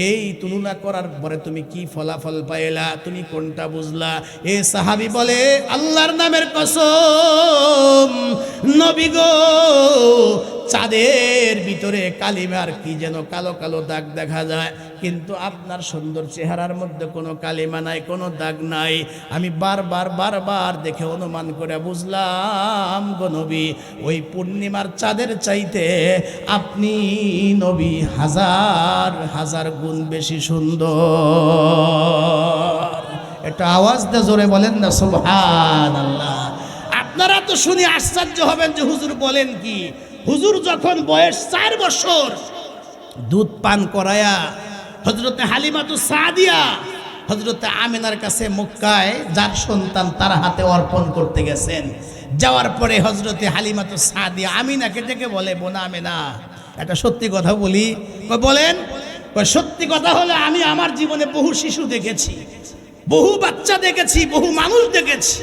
এই তুলনা করার পরে তুমি কি ফলাফল পাইলা? তুমি কোনটা বুঝলা? এই সাহাবী বলে, আল্লাহর নামের কসম নবী গো, চাঁদের ভিতরে কালিমার কি যেন কালো কালো দাগ দেখা যায়, কিন্তু আপনার সুন্দর চেহারার মধ্যে কোনো কালিমা নাই, কোনো দাগ নাই। আমি বারবার দেখে অনুমান করে বুঝলাম গো নবী, ওই পূর্ণিমার চাঁদের চাইতে আপনি নবী হাজার হাজার গুণ বেশি সুন্দর। একটা আওয়াজ দিয়ে জোরে বলেন না সুবহানাল্লাহ। আপনারা তো শুনে আশ্চর্য হবেন যে হুজুর বলেন কি? হুজুর যখন বয়স 4 বছর দুধ পান করায়া হযরতে হালিমাতুস সাদিয়া হযরতে আমিনার কাছে মক্কায় যার সন্তান তার হাতে অর্পণ করতে গেছেন। যাওয়ার পরে হযরতে হালিমাতুস সাদিয়া আমিনাকে ডেকে বলে, বোন আমিনা, একটা সত্যি কথা বলি। বলেন। সত্যি কথা হলো, আমি আমার জীবনে বহু শিশু দেখেছি, বহু বাচ্চা দেখেছি, বহু মানুষ দেখেছি,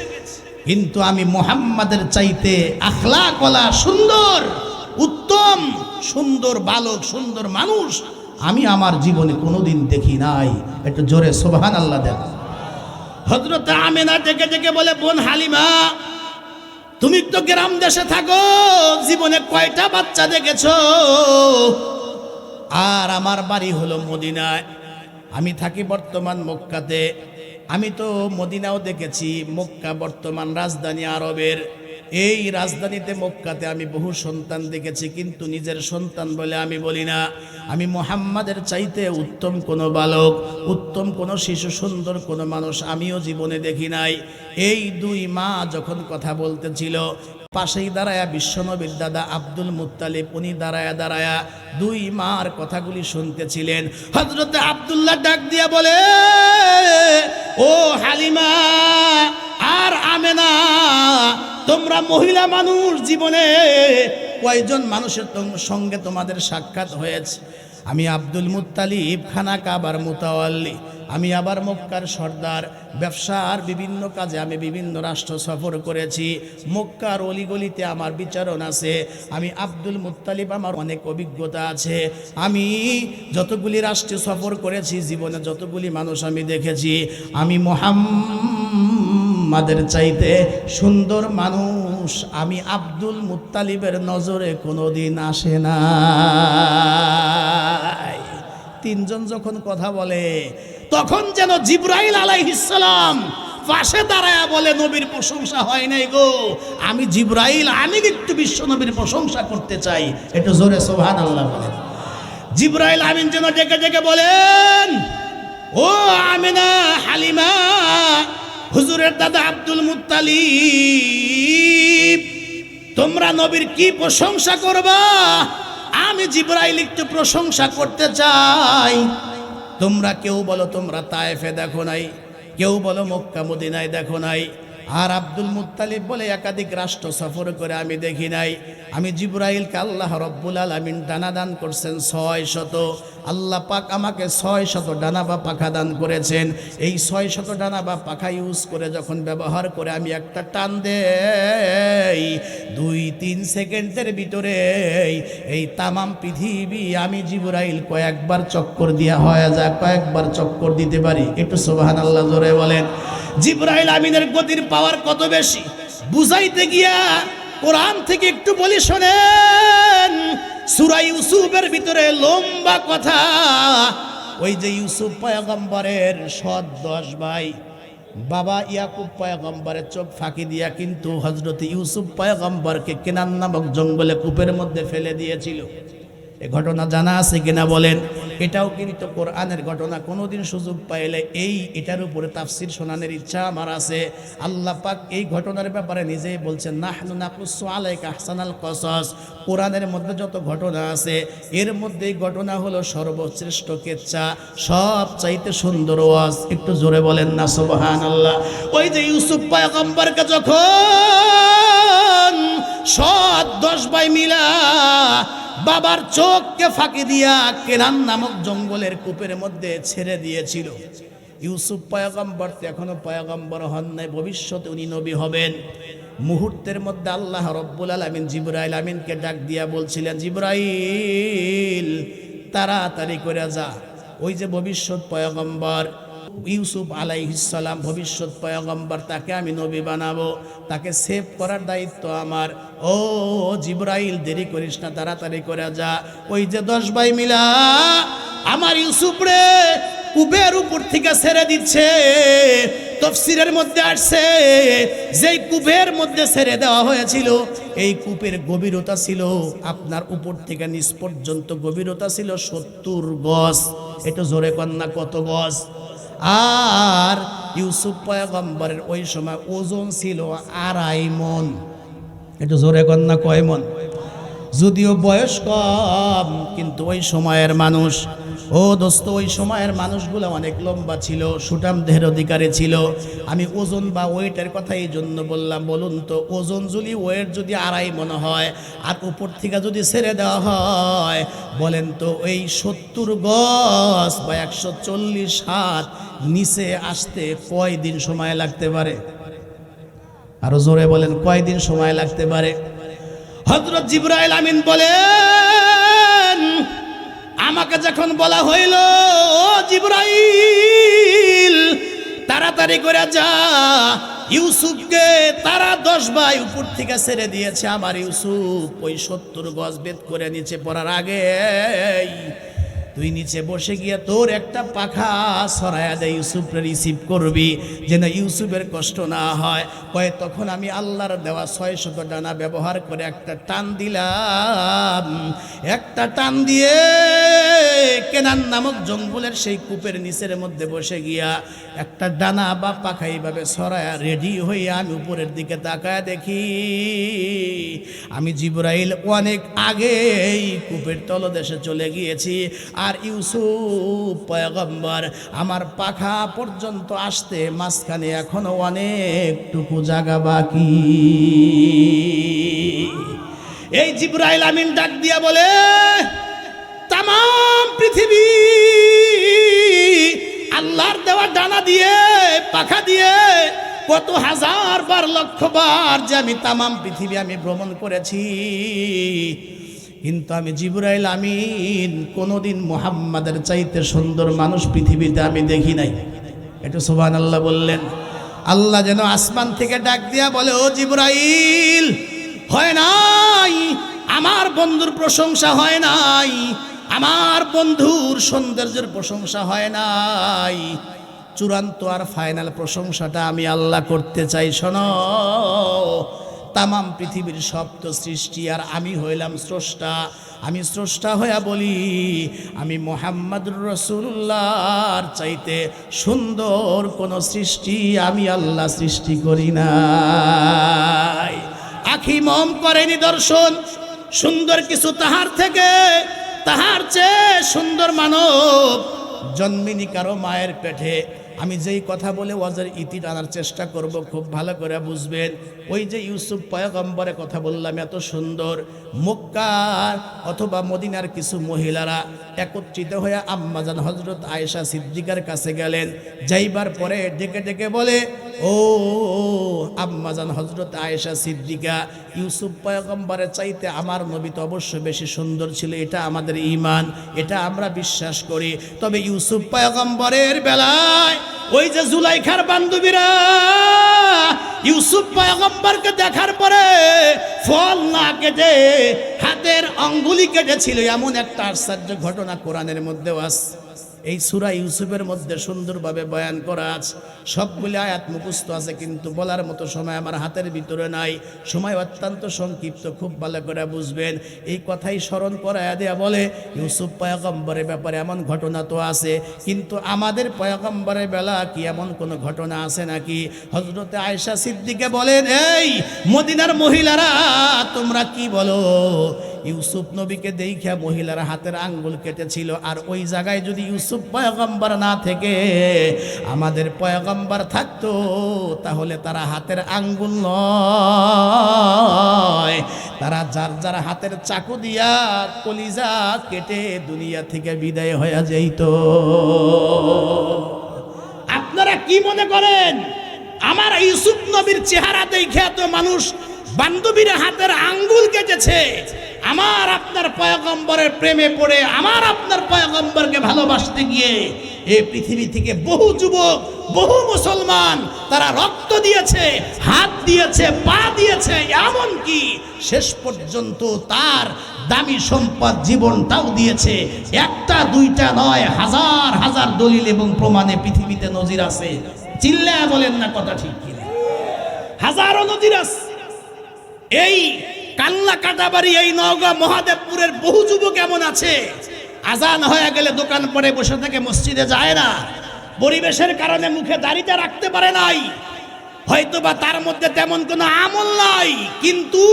কিন্তু আমি মুহাম্মাদের চাইতে আখলাক ওয়ালা সুন্দর, উত্তম, সুন্দর বালক, সুন্দর মানুষ আমি আমার জীবনে কোনোদিন দেখি নাই। একটু জোরে সুবহানাল্লাহ দেন। হযরত আমিনা ডেকে বলে, বোন হালিমা, তুমি তো গ্রাম দেশে থাকো, জীবনে কয়টা বাচ্চা দেখেছো? আর আমার বাড়ি হলো মদিনায়, আমি থাকি বর্তমান মক্কাতে। আমি তো মদিনাও দেখেছি, মক্কা বর্তমান রাজধানী আরবের, এই রাজধানীতে মক্কাতে আমি বহু সন্তান দেখেছি, কিন্তু নিজের সন্তান বলে আমি বলি না। আমি মুহাম্মাদের চাইতে উত্তম কোনো বালক, উত্তম কোনো শিশু, সুন্দর কোনো মানুষ আমিও জীবনে দেখি নাই। এই দুই মা যখন কথা বলতেছিল, পাশেই দাঁড়ায়া বিশ্বনবীর দাদা আব্দুল মুত্তালিব, উনি দাঁড়ায়া দাঁড়ায়া দুই মার কথাগুলি শুনতেছিলেন। হযরতে আব্দুল্লাহ ডাক দিয়া বলে, ও হালিমা আর আমেনা, তোমরা মহিলা মানুষ, জীবনে কয়জন মানুষের সঙ্গে তোমাদের সাক্ষাৎ হয়েছে? আমি আব্দুল মুত্তালিব খানা কাবার মুতাওয়াল্লি, আমি আবার মক্কার সর্দার, ব্যবসার বিভিন্ন কাজে আমি বিভিন্ন রাষ্ট্র সফর করেছি, মক্কার অলিগলিতে আমার বিচরণ আছে। আমি আব্দুল মুত্তালিব, আমার অনেক অভিজ্ঞতা আছে। আমি যতগুলি রাষ্ট্রে সফর করেছি, জীবনে যতগুলি মানুষ আমি দেখেছি, আমি মুহাম্মাদের চাইতে সুন্দর মানুষ আমি আব্দুল মুত্তালিবের নজরে কোনোদিন আসে না। তিনজন যখন কথা বলে, তখন যেন জিবরাইল আলাইহিস সালাম পাশে দাঁড়ায়া বলে, নবীর প্রশংসা হয় নাই গো, আমি জিবরাইল, আমি একটু বিশ্ব নবীর প্রশংসা করতে চাই। একটু জোরে সুবহানাল্লাহ বলেন। জিবরাইল আমিন যেন ডেকে ডেকে বলেন, ও আমিনা, হালিমা, হুজুরের দাদা আব্দুল মুত্তালিব, তোমরা নবীর কি প্রশংসা করবা? আমি জিবরাইল একটু প্রশংসা করতে চাই। তোমরা কেউ বলো তোমরা তায়েফে দেখো নাই, কেউ বলো মক্কা মদিনায় দেখো নাই, আর আব্দুল মুত্তালিব বলে একাধিক রাষ্ট্র সফর করে আমি দেখি নাই। আমি জিবরাইলকে আল্লাহ রব্বুল আলামিন ডানা দান করছেন 600। আল্লাহ পাক আমাকে 600 ডানা বা পাখা দান করেছেন। এই 600 ডানা বা পাখা ইউজ করে যখন ব্যবহার করে আমি একটা টান দেই, 2-3 সেকেন্ডের ভিতরে এই তামাম পৃথিবী আমি জিবরাইল কয়েকবার চক্কর দিয়া হয়ে যায়, কয়েকবার চক্কর দিতে পারি। একটু সুবহানাল্লাহ জোরে বলেন। জিবরাইল আমিনের গতির পাওয়ার কত বেশি বুঝাইতে গিয়া কোরআন থেকে একটু বলি শোনেন। সূরা ইউসুফের ভিতরে লম্বা কথা, ওই যে ইউসুফ পয়গম্বরের সৎ 10 ভাই, বাবা ইয়াকুব পয়গম্বরের চোখ ফাঁকি দিয়া কিন্তু হযরত ইউসুফ পয়গম্বরকে কেনান নামক জঙ্গলে কূপের মধ্যে ফেলে দিয়েছিল। এই ঘটনা জানা আছে কিনা বলেন? এটাও কিন্তু কোরআনের ঘটনা। কোনোদিন সুযোগ পাইলে এটার উপরে তাফসীর শোনানোর ইচ্ছা আমার আছে। আল্লাহ পাক এই ঘটনার ব্যাপারে নিজেই বলছেন, নাহনু নাকুসু আলাইকা আহসানাল কসাস। কোরআনের মধ্যে যত ঘটনা আছে, এর মধ্যে এই ঘটনা হলো সর্বশ্রেষ্ঠ কেচ্ছা, সব চাইতে সুন্দর ওয়াজ। একটু জোরে বলেন না সুবহানাল্লাহ। ওই যে ইউসুফ পয়গম্বরকে যখন সৎ 10 ভাই মিলা বাবার চোখকে ফাঁকি দিয়া কেনান নামক জঙ্গলের কূপের মধ্যে ছেড়ে দিয়েছিল। ইউসুফ পয়গম্বর তো এখনো পয়গম্বর হন নাই, ভবিষ্যতে উনি নবী হবেন। মুহূর্তের মধ্যে আল্লাহ রব্বুল আলামিন জিবরাইল আমিনকে ডাক দিয়া বলছিলেন, জিবরাইল তাড়াতাড়ি করে যা, ওই যে ভবিষ্যৎ পয়গম্বর ইউসুফ আলাইহিস সালাম ভবিষ্যৎ পয়গম্বর, তাকে আমি নবী বানাবো, তাকে সেভ করার দায়িত্ব আমার। ও জিবরাইল দেরি করিস না, তাড়াতাড়ি করে যা। ওই যে 10 ভাই মিলা আমার ইউসুফ রে কূপের উপর থেকে ছেড়ে দিচ্ছে। তাফসীরের মধ্যে আসছে, যেই কূপের মধ্যে ছেড়ে দেওয়া হয়েছিল, এই কূপের গভীরতা ছিল আপনার উপর থেকে নিচ পর্যন্ত গভীরতা ছিল 70 গজ। একটু জোরে কন্যা কত গজ? আর ইউসুফ পয়গম্বরের ওই সময় ওজন ছিল 2.5 মণ। একটু জোরে কন্যা কয় মণ? যদিও বয়স কম, কিন্তু ওই সময়ের মানুষ, ও দোস্ত, ওই সময়ের মানুষগুলো অনেক লম্বা ছিল, সুঠাম দেহের অধিকারী ছিল। আমি ওজন বা ওয়েটের কথা এই জন্য বললাম। বলুন তো, ওজন যদি ওয়েট যদি 2.5 মণ হয় আর উপর থেকে যদি ছেড়ে দেওয়া হয়, বলেন তো এই 70 গজ বা 140 হাত নিচে আসতে কয়দিন সময় লাগতে পারে? আরো জোরে বলেন, কয়দিন সময় লাগতে পারে? হযরত জিবরাইল আমিন বলেন, আমাকে যখন বলা হইল, ও জিবরাইল তাড়াতাড়ি করে যা, ইউসুফকে তারা 10 ভাই উপর থেকে ছেড়ে দিয়েছে। আমার ইউসুফ ওই 70 গজ বেদ করে নিচে পড়ার আগে তুই নিচে বসে গিয়ে তোর একটা পাখা সরায়া দেয়, ইউসুফরে রিসিভ করবি যেন ইউসুফের কষ্ট না হয়। কয়ে তখন আমি আল্লাহর দেওয়া 600 ডানা ব্যবহার করে একটা টান দিলাম। একটা টান দিয়ে কেনান নামক জঙ্গলের সেই কূপের নিচের মধ্যে বসে গিয়া একটা ডানা বা পাখা এইভাবে সরায়া রেডি হয়ে আমি উপরের দিকে তাকায় দেখি আমি জিবরাইল অনেক আগেই কূপের তলদেশে চলে গিয়েছি, আর ইউসুফ পয়গম্বর আমার পাখা পর্যন্ত আসতে মাঝখানে এখনো অনেকটুকু জায়গা বাকি। এই জিবরাইল আমিন ডাক দিয়া বলে, তামাম পৃথিবী আল্লাহর দেওয়া ডানা দিয়ে পাখা দিয়ে কত হাজার বার লক্ষ বার যে আমি তামাম পৃথিবী আমি ভ্রমণ করেছি, কিন্তু আমি জিবরাইল আমিন কোনোদিন মুহাম্মাদের চাইতে সুন্দর মানুষ পৃথিবীতে আমি দেখি নাই। একটু সুবহানাল্লাহ বললেন। আল্লাহ যেন আসমান থেকে ডাক দিয়া বলে, ও জিবরাইল, হয় নাই আমার বন্ধুর প্রশংসা হয় নাই, আমার বন্ধুর সৌন্দর্যের প্রশংসা হয় নাই, চূড়ান্ত আর ফাইনাল প্রশংসাটা আমি আল্লাহ করতে চাই। শোনো, তামাম পৃথিবীর সপ্ত সৃষ্টি আর আমি হইলাম স্রষ্টা। আমি স্রষ্টা হইয়া বলি, আমি মুহাম্মদুর রাসূলুল্লাহর চাইতে সুন্দর কোন সৃষ্টি আমি আল্লাহ সৃষ্টি করি নাই। আখি মম করেনি দর্শন, সুন্দর কিছু তাহার থেকে, তাহার চেয়ে সুন্দর মানব জন্মিনি কারো মায়ের পেটে। আমি যেই কথা বলে ওয়াজের ইতি টানার চেষ্টা করব, খুব ভালো করে বুঝবেন। ওই যে ইউসুফ পয়গম্বরের কথা বললাম, এত সুন্দর, মক্কার অথবা মদিনার কিছু মহিলারা একত্রিত হয়ে আম্মাজান হযরত আয়েশা সিদ্দিকার কাছে গেলেন। যাইবার পরে ডেকে ডেকে বলে, ও আম্মাজান হযরত আয়েশা সিদ্দিকা, ইউসুফ পয়গম্বরের চাইতে আমার নবী তো অবশ্যই বেশি সুন্দর ছিল, এটা আমাদের ঈমান, এটা আমরা বিশ্বাস করি। তবে ইউসুফ পয়গম্বরের বেলায় ওই যে জুলাইখার বান্ধবীরা ইউসুফ পয়গম্বরকে দেখার পরে ফল না কেটে হাতের আঙ্গুলি কেটেছিল, এমন একটা আশ্চর্য ঘটনা কোরআনের মধ্যেও আছে। এই সূরা ইউসুফের মধ্যে সুন্দরভাবে বয়ান করা আছে। সবগুলি আয়াত মুখস্থ আছে, কিন্তু বলার মতো সময় আমার হাতের ভিতরে নাই, সময় অত্যন্ত সংক্ষিপ্ত, খুব ভালো করে বুঝবেন। এই কথাই স্মরণ করায়া দেয়া বলে, ইউসুফ পয়গম্বরের ব্যাপারে এমন ঘটনা তো আছে, কিন্তু আমাদের পয়গম্বরের বেলা কি এমন কোনো ঘটনা আছে নাকি? হযরতে আয়েশা সিদ্দিকা বলেন, এই মদিনার মহিলারা তোমরা কি বলো? ইউসুফ নবীকে দেখিয়া মহিলারা হাতের আঙ্গুল কেটেছিল, আর ওই জায়গায় যদি ইউসুফ পয়গম্বর না থেকে আমাদের পয়গম্বর থাকতো, তাহলে তারা হাতের আঙ্গুল নয়, তারা যার যার হাতের চাকু দিয়া কলিজা কেটে দুনিয়া থেকে বিদায় হয়ে যাইত। আপনারা কি মনে করেন আমার ইউসুফ নবীর চেহারা দেখে তো মানুষ বান্ধবীরা হাতের আঙ্গুল কেটেছে? আমার আপনার পয়গম্বরের প্রেমে পড়ে, আমার আপনার পয়গম্বরকে ভালোবাসতে গিয়ে এই পৃথিবী থেকে বহু যুবক, বহু মুসলমান তারা রক্ত দিয়েছে, হাত দিয়েছে, পা দিয়েছে, এমন কি শেষ পর্যন্ত তার দামি সম্পদ জীবনটাও দিয়েছে। একটা দুইটা নয়, হাজার হাজার দলিল এবং প্রমাণে পৃথিবীতে নজির আছে। চিল্লায়া বলেন না কথা ঠিক কিনা? হাজারো নজির আছে। এই কাল্লা কাটাবাড়ি, এই নওগাঁ মহাদেবপুরের বহু যুবক এমন আছে, আজান হয়ে গেলে দোকান পরে বসে থেকে মসজিদে যায় না, পরিবেশের কারণে মুখে দাড়িটা রাখতে পারে নাই, হয়তোবা তার মধ্যে তেমন কোনো আমল নাই, কিন্তু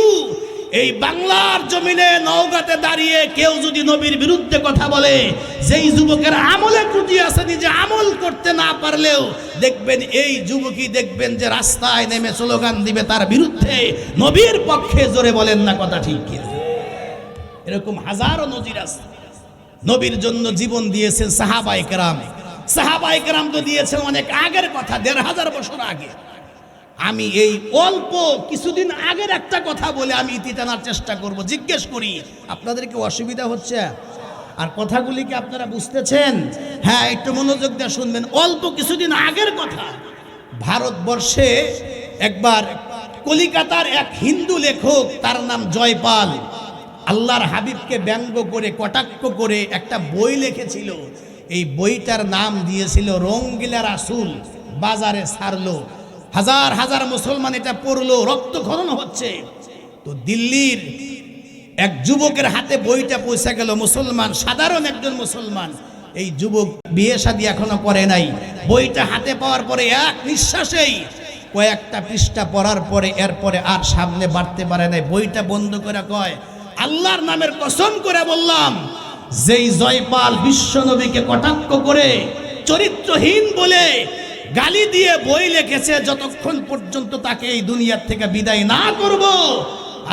এই বাংলার জমিনে নওগাঁতে দাঁড়িয়ে কেউ যদি নবীর বিরুদ্ধে কথা বলে, যেই যুবকের আমলে ত্রুটি আছে, নিজে আমল করতে না পারলেও দেখবেন এই যুবকই দেখবেন যে রাস্তায় নেমে স্লোগান দিবে তার বিরুদ্ধে, নবীর পক্ষে। জোরে বলেন না কথা ঠিক কিনা? এরকম হাজারো নজির আছে। নবীর জন্য জীবন দিয়েছেন সাহাবায়ে কেরাম। সাহাবায়ে কেরাম তো দিয়েছেন অনেক আগের কথা, ১৫০০ বছর আগে। আমি এই অল্প কিছুদিন আগের একটা কথা বলে আমি ইতি টানার চেষ্টা করব। জিজ্ঞেস করি, আপনাদের কি অসুবিধা হচ্ছে? আর কথাগুলি কি আপনারা বুঝতেছেন? হ্যাঁ, একটু মনোযোগ দিয়ে শুনবেন। অল্প কিছুদিন আগের কথা। ভারতবর্ষে একবার কলিকাতার এক হিন্দু লেখক, তার নাম জয়পাল, আল্লাহর হাবিবকে ব্যঙ্গ করে কটাক্ষ করে একটা বই লিখেছিল। এই বইটার নাম দিয়েছিল রঙ্গিলা রাসূল। বাজারে ছাড়লো, হাজার হাজার মুসলমান এটা পড়লো, রক্তক্ষরণ হচ্ছে। তো দিল্লির এক যুবকের হাতে বইটা পৌঁছে গেল, মুসলমান, সাধারণ একজন মুসলমান। এই যুবক বিয়ে শাদী এখনো করে নাই। বইটা হাতে পাওয়ার পরে এক নিঃশ্বাসেই কয়েকটা পৃষ্ঠা পড়ার পরে এরপরে আর সামনে বাড়তে পারে নাই। বইটা বন্ধ করে কয়, আল্লাহর নামের কসম করে বললাম, যেই জয়পাল বিশ্ব নবীকে কটাক্ষ করে চরিত্রহীন বলে গালি দিয়ে বই লিখেছে, যতক্ষণ পর্যন্ত তাকে এই দুনিয়ার থেকে বিদায় না করব,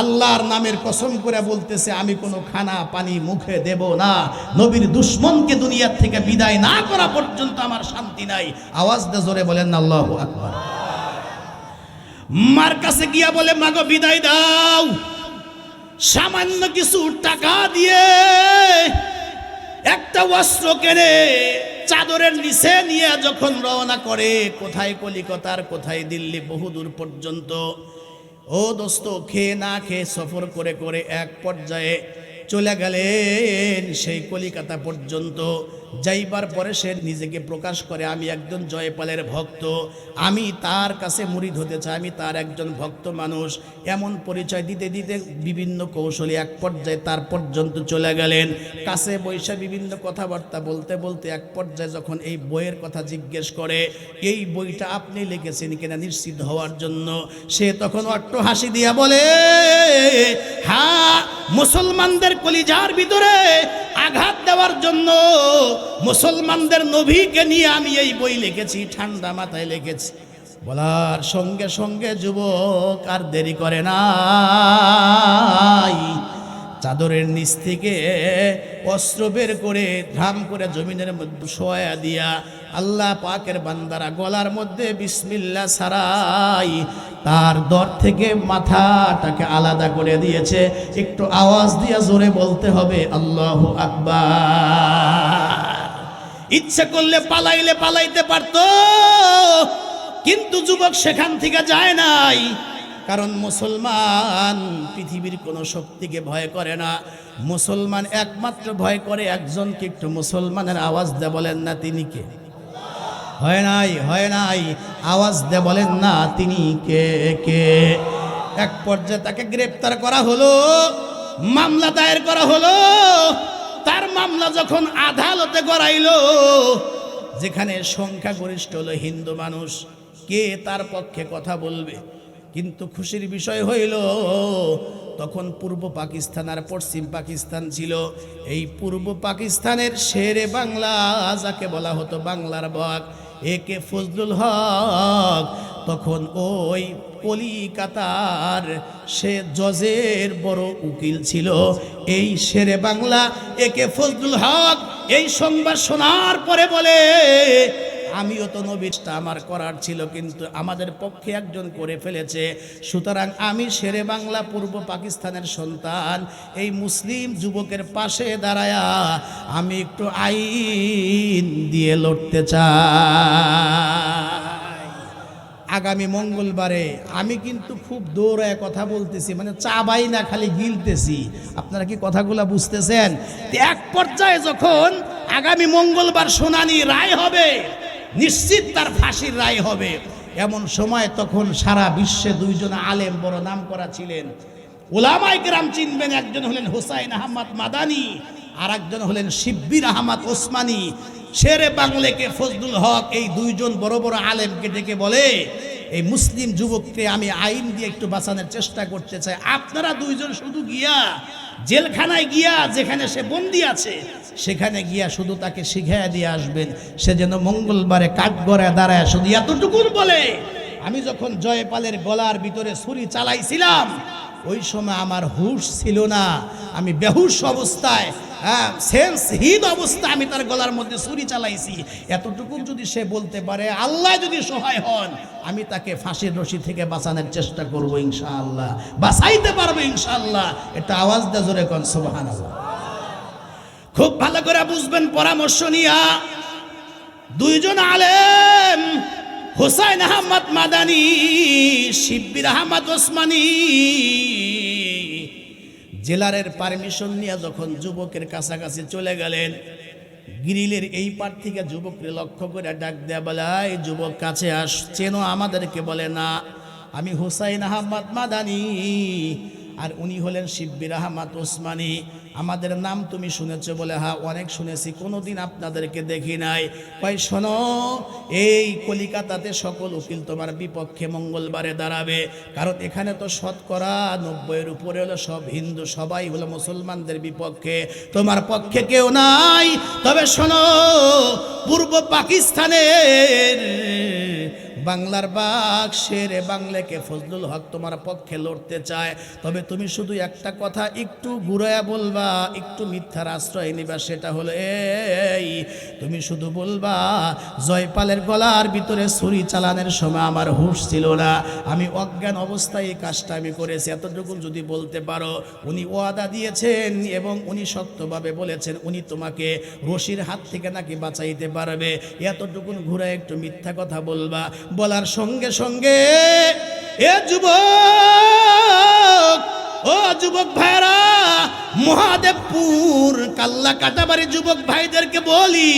আল্লাহর নামের কসম করে বলতেছে আমি কোনো খানা পানি মুখে দেব না। নবীর দুশ্মনকে দুনিয়ার থেকে বিদায় না করা পর্যন্ত আমার শান্তি নাই। আওয়াজ দিয়ে জোরে বলেন আল্লাহু আকবার। মার কাছে গিয়া বলে, মাগো বিদায় দাও। সামান্য কিছু টাকা দিয়ে একটা অস্ত্র কেনে চাদরের নিচে নিয়ে যখন রওনা করে, কোথায় কলিকাতার, কোথায় দিল্লি, বহুদূর পর্যন্ত। ও দোস্ত, খেয়ে না খেয়ে সফর করে করে এক পর্যায়ে চলে গেলেন সেই কলিকাতা পর্যন্ত। যাইবার পরে সে নিজেকে প্রকাশ করে, আমি একজন জয়পালের ভক্ত, আমি তার কাছে মুরিদ হতে চাই, আমি তার একজন ভক্ত মানুষ। এমন পরিচয় দিতে দিতে বিভিন্ন কৌশলী এক পর্যায়ে তার পর্যন্ত চলে গেলেন। কাছে বৈশা বিভিন্ন কথাবার্তা বলতে বলতে এক পর্যায়ে যখন এই বইয়ের কথা জিজ্ঞেস করে, এই বইটা আপনি লিখেছেন কিনা নিশ্চিত হওয়ার জন্য, সে তখন অট্ট হাসি দিয়া বলে, হ্যাঁ, মুসলমানদের কলিজার ভিতরে আঘাত দেওয়ার জন্য মুসলমানদের নবীকে নিয়ে আমি এই বই লিখেছি, ঠান্ডা মাথায় লিখেছি। বলার সঙ্গে সঙ্গে যুবক আর দেরি করে নাই, চাদরের নিচ থেকে অস্ত্র বের করে ধাম করে জমিনের মধ্যে শোয়া দিয়া আল্লাহ পাকের বান্দারা গলার মধ্যে বিসমিল্লাহ ছাড়াই তার দর থেকে মাথাটাকে আলাদা করে দিয়েছে। একটু আওয়াজ দিয়া জোরে বলতে হবে আল্লাহু আকবার। ইচ্ছে করলে পালাইলে পালাইতে পারতো, কিন্তু যুবক সেখান থেকে যায় নাই। কারণ মুসলমান পৃথিবীর কোনো শক্তিকে ভয় করে না, মুসলমান একমাত্র ভয় করে একজনকে। একটু মুসলমানের আওয়াজ দে বলেন না তিনি কে? হয় নাই, হয় নাই, আওয়াজ দে বলেন না তিনি কে? কে? এক পর্যায়ে তাকে গ্রেপ্তার করা হলো, মামলা দায়ের করা হলো। তার মামলা যখন আদালতে গড়াইল, যেখানে সংখ্যাগরিষ্ঠ হলো হিন্দু মানুষ, কে তার পক্ষে কথা বলবে? কিন্তু খুশির বিষয় হইল, তখন পূর্ব পাকিস্তান আর পশ্চিম পাকিস্তান ছিল। এই পূর্ব পাকিস্তানের শেরে বাংলা, যাকে বলা হতো বাংলার বাঘ, একে ফজলুল হক, তখন ওই কলিকাতার সে জজের বড় উকিল ছিল। এই শেরে বাংলা একে ফজলুল হক এই সংবাদ শোনার পরে বলে, আমিও তো নবীটা আমার করার ছিল, কিন্তু আমাদের পক্ষে একজন করে ফেলেছে, সুতরাং আমি শেরে বাংলা পূর্ব পাকিস্তানের সন্তান, এই মুসলিম যুবকের পাশে দাঁড়ায়া আমি একটু আইন দিয়ে লড়তে চাই। আগামী মঙ্গলবারে আমি কিন্তু খুব দৌড়ায় কথা বলতেছি, মানে চাবাই না, খালি গিলতেছি। আপনারা কি কথাগুলো বুঝতেছেন? এক পর্যায়ে যখন আগামী মঙ্গলবার শুনানি রায় হবে, নিশ্চিত তার ফাঁসির রায় হবে, এমন সময় তখন সারা বিশ্বে দুইজন আলেম বড় নাম করা ছিলেন, উলামায়ে কেরাম চিনবেন। একজন হলেন হুসাইন আহমদ মাদানী, আর একজন হলেন শিব্বির আহমদ ওসমানী। শেরে বাংলাকে ফজলুল হক এই দুইজন বড় বড় আলেমকে ডেকে বলে, এই মুসলিম যুবককে আমি আইন দিয়ে একটু বাঁচানোর চেষ্টা করতে চাই, আপনারা দুইজন শুধু গিয়া জেলখানায় গিয়া যেখানে সে বন্দী আছে সেখানে গিয়া শুধু তাকে শিখাইয়া দিয়ে আসবেন, সে যেন মঙ্গলবারে কাঠগড়ায় দাঁড়ায় শুধু এতটুকুন বলে, আমি যখন জয়পালের গলার ভিতরে ছুরি চালাইছিলাম ওই সময় আমার হুঁশ ছিল না, আমি বেহুশ অবস্থায়, সেন্সহীন অবস্থা আমি তার গলার মধ্যে ছুরি চালাইছি। এতটুকু যদি সে বলতে পারে, আল্লাহ যদি সহায় হন, আমি তাকে ফাঁসির রশি থেকে বাঁচানোর চেষ্টা করব ইনশাআল্লাহ, বাঁচাইতে পারবো ইনশাআল্লাহ। এটা আওয়াজ দে জোরে কোন সুবহানাল্লাহ। খুব ভালো করে বুঝবেন, পরামর্শ নিয়া দুইজন আলেম, হুসাইন আহমদ মাদানী, শিব্বির আহমদ ওসমানী, জেলারের পারমিশন নিয়ে যখন যুবকের কাছাকাছি চলে গেলেন, গ্রিলের এই পার থেকে যুবককে লক্ষ্য করে ডাক দেয়া বলে, এই যুবক কাছে আস, চেনো আমাদেরকে? বলে না, আমি হুসাইন আহমদ মাদানী, আর উনি হলেন শিব্বির আহমদ ওসমানী। আমাদের নাম তুমি শুনেছো? বলে হ্যাঁ অনেক শুনেছি, কোনোদিন আপনাদেরকে দেখি নাই। কয় শোনো, এই কলিকাতাতে সকল উকিল তোমার বিপক্ষে মঙ্গলবারে দাঁড়াবে, কারণ এখানে তো শতকরা 90-এর উপরে হলো সব হিন্দু, সবাই হলো মুসলমানদের বিপক্ষে, তোমার পক্ষে কেউ নাই। তবে শোনো, পূর্ব পাকিস্তানের বাংলার বাঘ শেরে বাংলাকে ফজলুল হক তোমার পক্ষে লড়তে চায়, তবে তুমি শুধু একটা কথা একটু ঘুরায়া বলবা, একটু মিথ্যার আশ্রয় নিবা, সেটা হলো এই, তুমি শুধু বলবা জয়পালের গলার ভিতরে ছুরি চালানোর সময় আমার হুঁশ ছিল না, আমি অজ্ঞান অবস্থায় এই কাজটা আমি করেছি, এতটুকু যদি বলতে পারো। উনি ওয়াদা দিয়েছেন এবং উনি শক্তভাবে বলেছেন উনি তোমাকে রশির হাত থেকে নাকি বাঁচাইতে পারবে, এতটুকু ঘুরে একটু মিথ্যা কথা বলবা। বলার সঙ্গে সঙ্গে এ যুবক, ও যুবক ভাইরা, মহাদেবপুর কাল্লা কাটাবাড়ি যুবক ভাইদেরকে বলি,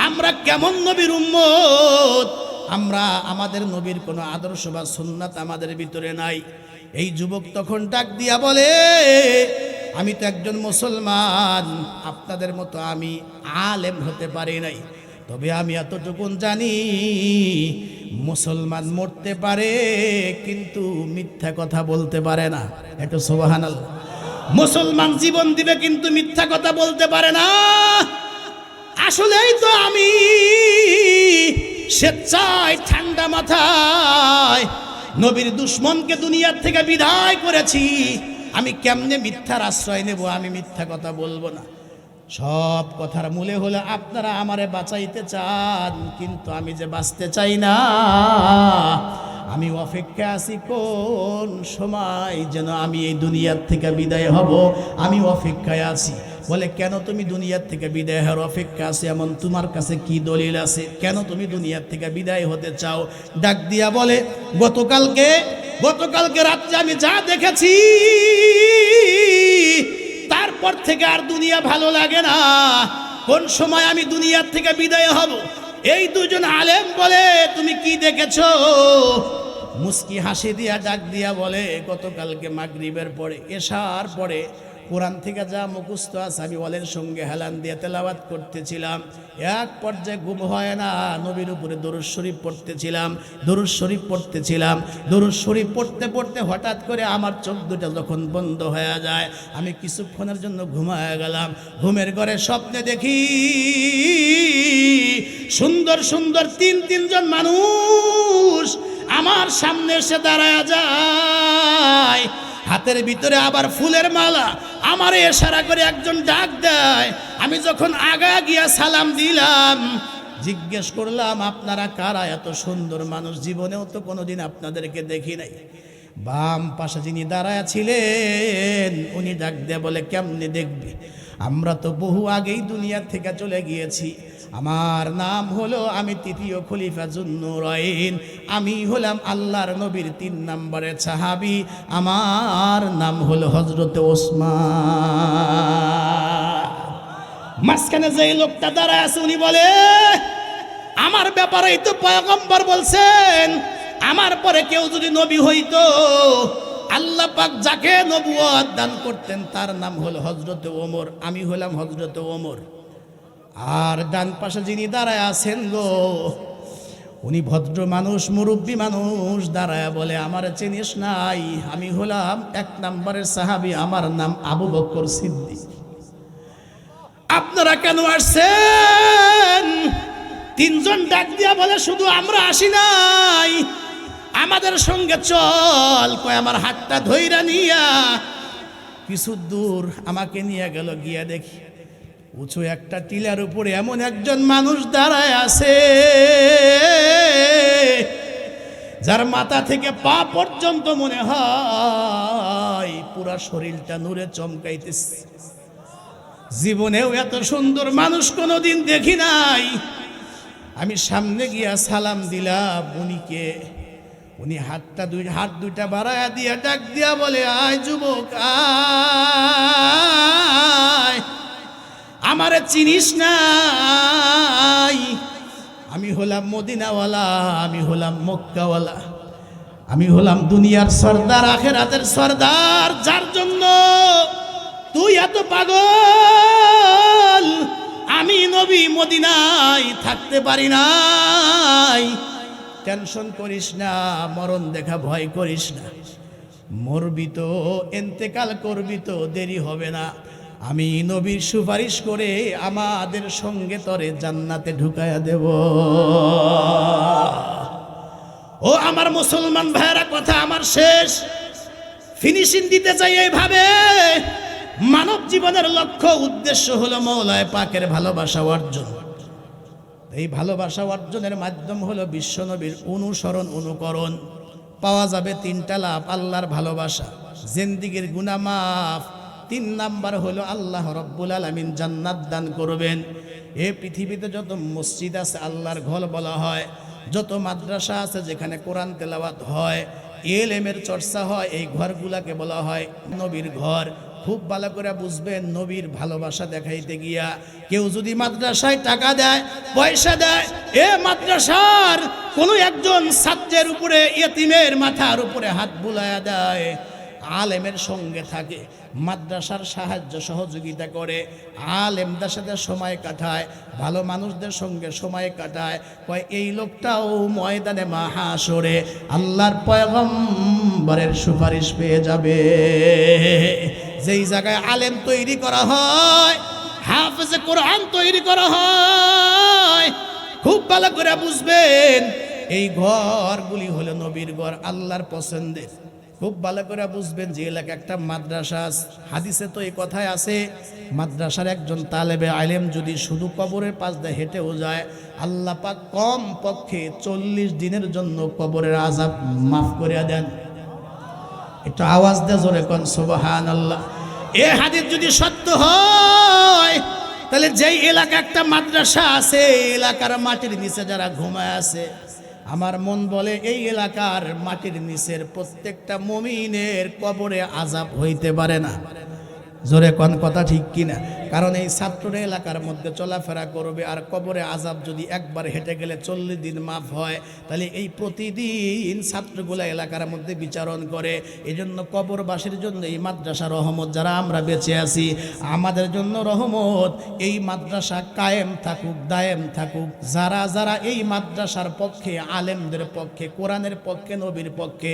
আমরা কেমন নবীর উম্মত, আমরা আমাদের নবীর কোনো আদর্শ বা সুন্নাত আমাদের ভিতরে নাই। এই যুবক তখন ডাক দিয়া বলে, আমি তো একজন মুসলমান, আপনাদের মতো আমি আলেম হতে পারি নাই, তবে আমি এতটুকুন জানি মুসলমান মরতে পারে কিন্তু মিথ্যা কথা বলতে পারে না। একটু সুবহানাল্লাহ। মুসলমান জীবন দিবে কিন্তু মিথ্যা কথা বলতে পারে না। আসলেই তো আমি স্বেচ্ছায় ঠান্ডা মাথায় নবীর দুশ্মনকে দুনিয়ার থেকে বিদায় করেছি, আমি কেমনে মিথ্যার আশ্রয় নেব? আমি মিথ্যা কথা বলবো না। সব কথার মূলে হলো আপনারা আমারে বাঁচাইতে চান, কিন্তু আমি যে বাঁচতে চাই না, আমি অপেক্ষা আছি কোন সময় যেন আমি এই দুনিয়ার থেকে বিদায় হব, আমি অপেক্ষায় আছি। বলে কেন তুমি দুনিয়ার থেকে বিদায় হওয়ার অপেক্ষা আছে, এমন তোমার কাছে কি দলিল আছে, কেন তুমি দুনিয়ার থেকে বিদায় হতে চাও? ডাক দিয়া বলে, গতকালকে রাত্রে আমি যা দেখেছি তারপর থেকে আর দুনিয়া ভালো লাগে না, কোন সময় আমি দুনিয়ার থেকে বিদায় হব? এই দুজন আলেম বলে, তুমি কি দেখেছো? মুস্কি হাসি দিয়া ডাক দিয়া বলে, গতকালকে মাগরিবের পরে এশার পরে কোরআন থেকে যা মুখস্থ আছে আমি ওয়ালের সঙ্গে হেলান দিয়ে তেলাওয়াত করতেছিলাম, এক পর্যায়ে ঘুম হয় না, নবীর উপরে দরুদ শরীফ পড়তেছিলাম, দরুদ শরীফ পড়তে পড়তে হঠাৎ করে আমার চোখ দুটা যখন বন্ধ হয়ে যায়, আমি কিছুক্ষণের জন্য ঘুমায় গেলাম। ঘুমের ঘরে স্বপ্নে দেখি সুন্দর সুন্দর তিনজন মানুষ আমার সামনে এসে দাঁড়ায় যায়, হাতের ভিতরে আবার ফুলের মালা, আমারে ইশারা করে একজন ডাক দেয়। আমি যখন আগা গিয়া সালাম দিলাম, জিজ্ঞেস করলাম আপনারা কারা, এত সুন্দর মানুষ জীবনেও তো কোনোদিন আপনাদেরকে দেখি নাই। বাম পাশে যিনি দাঁড়ায় ছিলেন উনি ডাক দিয়ে বলে, কেমনে দেখবি, আমরা তো বহু আগেই দুনিয়া থেকে চলে গিয়েছি, আমার নাম হলো, আমি তৃতীয় খলিফা যুন্নুরাইন, আমি হলাম আল্লাহর নবীর 3 নম্বরের সাহাবী, আমার নাম হলো হযরতে ওসমান। মাঝখানে যে লোকটা দাঁড়ায় আছে উনি বলে, আমার ব্যাপারেই তো পয়গম্বর বলছেন আমার পরে কেউ যদি নবী হইতো, আল্লাহ পাক যাকে নবুয়ত দান করতেন তার নাম হলো হযরতে ওমর, আমি হলাম হযরতে ওমর। আর ডান পাশে যিনি দাঁড়ায় আছেন গো, উনি ভদ্র মানুষ, মুরব্বী মানুষ, দাঁড়ায় বলে, আমার চিনিস নাই, আমি হলাম 1 নম্বরের সাহাবী, আমার নাম আবু বকর সিদ্দিক। আপনারা কেন আসছেন? 3 জন ডাক দিয়া বলে, শুধু আমরা আসি নাই, আমাদের সঙ্গে চল। কয় আমার হাতটা ধইরা নিয়া কিছু দূর আমাকে নিয়ে গেল, গিয়া দেখি উঁচু একটা টিলার উপরে এমন একজন মানুষ দাঁড়ায় আছে, যার মাথা থেকে পা পর্যন্ত মনে হয় পুরা শরীরটা নূরে চমকাইতেছে। জীবনেও এত সুন্দর মানুষ কোনোদিন দেখি নাই। আমি সামনে গিয়া সালাম দিলাম, উনিকে উনি হাত দুইটা বাড়ায়া দিয়া ডাক দিয়া বলে, আয় যুবক আয়, আমারে চিনিস নাই? আমি হলাম মদিনাওয়ালা, আমি হলাম মক্কাওয়ালা, আমি হলাম দুনিয়ার সর্দার, আখিরাতের সর্দার, যার জন্য তুই এত পাগল। আমি নবী মদিনায় থাকতে পারি নাই। টেনশন করিস না, মরণ দেখা ভয় করিস না, মরবি তো, ইন্তেকাল করবি তো, দেরি হবে না। আমি নবীর সুপারিশ করে আমাদের সঙ্গে তরে জান্নাতে ঢুকায়া দেব। ও আমার মুসলমান ভাইরা, কথা আমার শেষ, ফিনিশিং দিতে চাই এইভাবে। মানব জীবনের লক্ষ্য উদ্দেশ্য হলো মওলায়ে পাকের ভালোবাসা অর্জন। এই ভালোবাসা অর্জনের মাধ্যম হলো বিশ্বনবীর অনুসরণ, অনুকরণ। পাওয়া যাবে তিনটা লাভ: আল্লাহর ভালোবাসা, জিন্দেগীর গুনাহ মাফ, 3 নাম্বার হলো আল্লাহ রব্বুল আলামিন জান্নাত দান করবেন। এই পৃথিবীতে যত মসজিদ আছে আল্লাহর ঘর বলা হয়, যত মাদ্রাসা আছে যেখানে কোরআন তেলাওয়াত হয়, ইলমের চর্চা হয়, এই ঘরগুলাকে বলা হয় নবীর ঘর। খুব ভালো করে বুঝবেন, নবীর ভালোবাসা দেখাইতে গিয়া কেউ যদি মাদ্রাসায় টাকা দেয়, পয়সা দেয়, এ মাদ্রাসার কোনো একজন ছাত্রের উপরে, ইয়েতিমের মাথার উপরে হাত বুলায়া দেয়, আলেমের সঙ্গে থাকে, মাদ্রাসার সাহায্য সহযোগিতা করে, আলেমদের সাথে সময় কাটায়, ভালো মানুষদের সঙ্গে সময় কাটায়, কয় এই লোকটাও ময়দানে মাহাশরে আল্লাহর পয়গম্বরের সুপারিশ পেয়ে যাবে। যেই জায়গায় আলেম তৈরি করা হয়, হাফেজে কোরআন তৈরি করা হয়, খুব ভালো করে বুঝবেন, এই ঘরগুলি হলো নবীর ঘর, আল্লাহর পছন্দের। খুব ভালো করে বুঝবেন যে এলাকা একটা মাদ্রাসা, হাদিসে তো এই কথাই আছে, মাদ্রাসার একজন তালেবে আলেম যদি শুধু কবরের পাশ দিয়ে হেঁটেও যায়, আল্লাহ পাক কম পক্ষে 40 দিনের জন্য কবরের আযাব মাফ করে দেন। একটু আওয়াজ দিয়ে জোরে কোন সুবহানাল্লাহ। এই হাদিস যদি সত্য হয়, তাহলে যেই এলাকা একটা মাদ্রাসা আছে, এলাকার মাটির নিচে যারা ঘুমায় আছে, আমার মন বলে এই এলাকার মাটির নিচের প্রত্যেকটা মুমিনের কবরে আযাব হইতে পারে না। জোরে কোন কথা ঠিক কিনা? কারণ এই ছাত্ররা এলাকার মধ্যে চলাফেরা করবে, আর কবরে আযাব যদি একবার হেঁটে গেলে 40 দিন মাফ হয়, তাহলে এই প্রতিদিন ছাত্রগুলা এলাকার মধ্যে বিচরণ করে। এই জন্য কবরবাসীর জন্য এই মাদ্রাসা রহমত, যারা আমরা বেঁচে আছি আমাদের জন্য রহমত। এই মাদ্রাসা কায়েম থাকুক, দায়েম থাকুক। যারা যারা এই মাদ্রাসার পক্ষে, আলেমদের পক্ষে, কোরআনের পক্ষে, নবীর পক্ষে,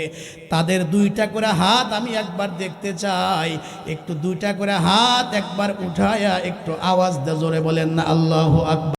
তাদের 2টা করে হাত আমি একবার দেখতে চাই। একটু 2টা করে হাত একবার উঠায়া একটু আওয়াজ দিয়ে জোরে বলেন না আল্লাহু আকবার।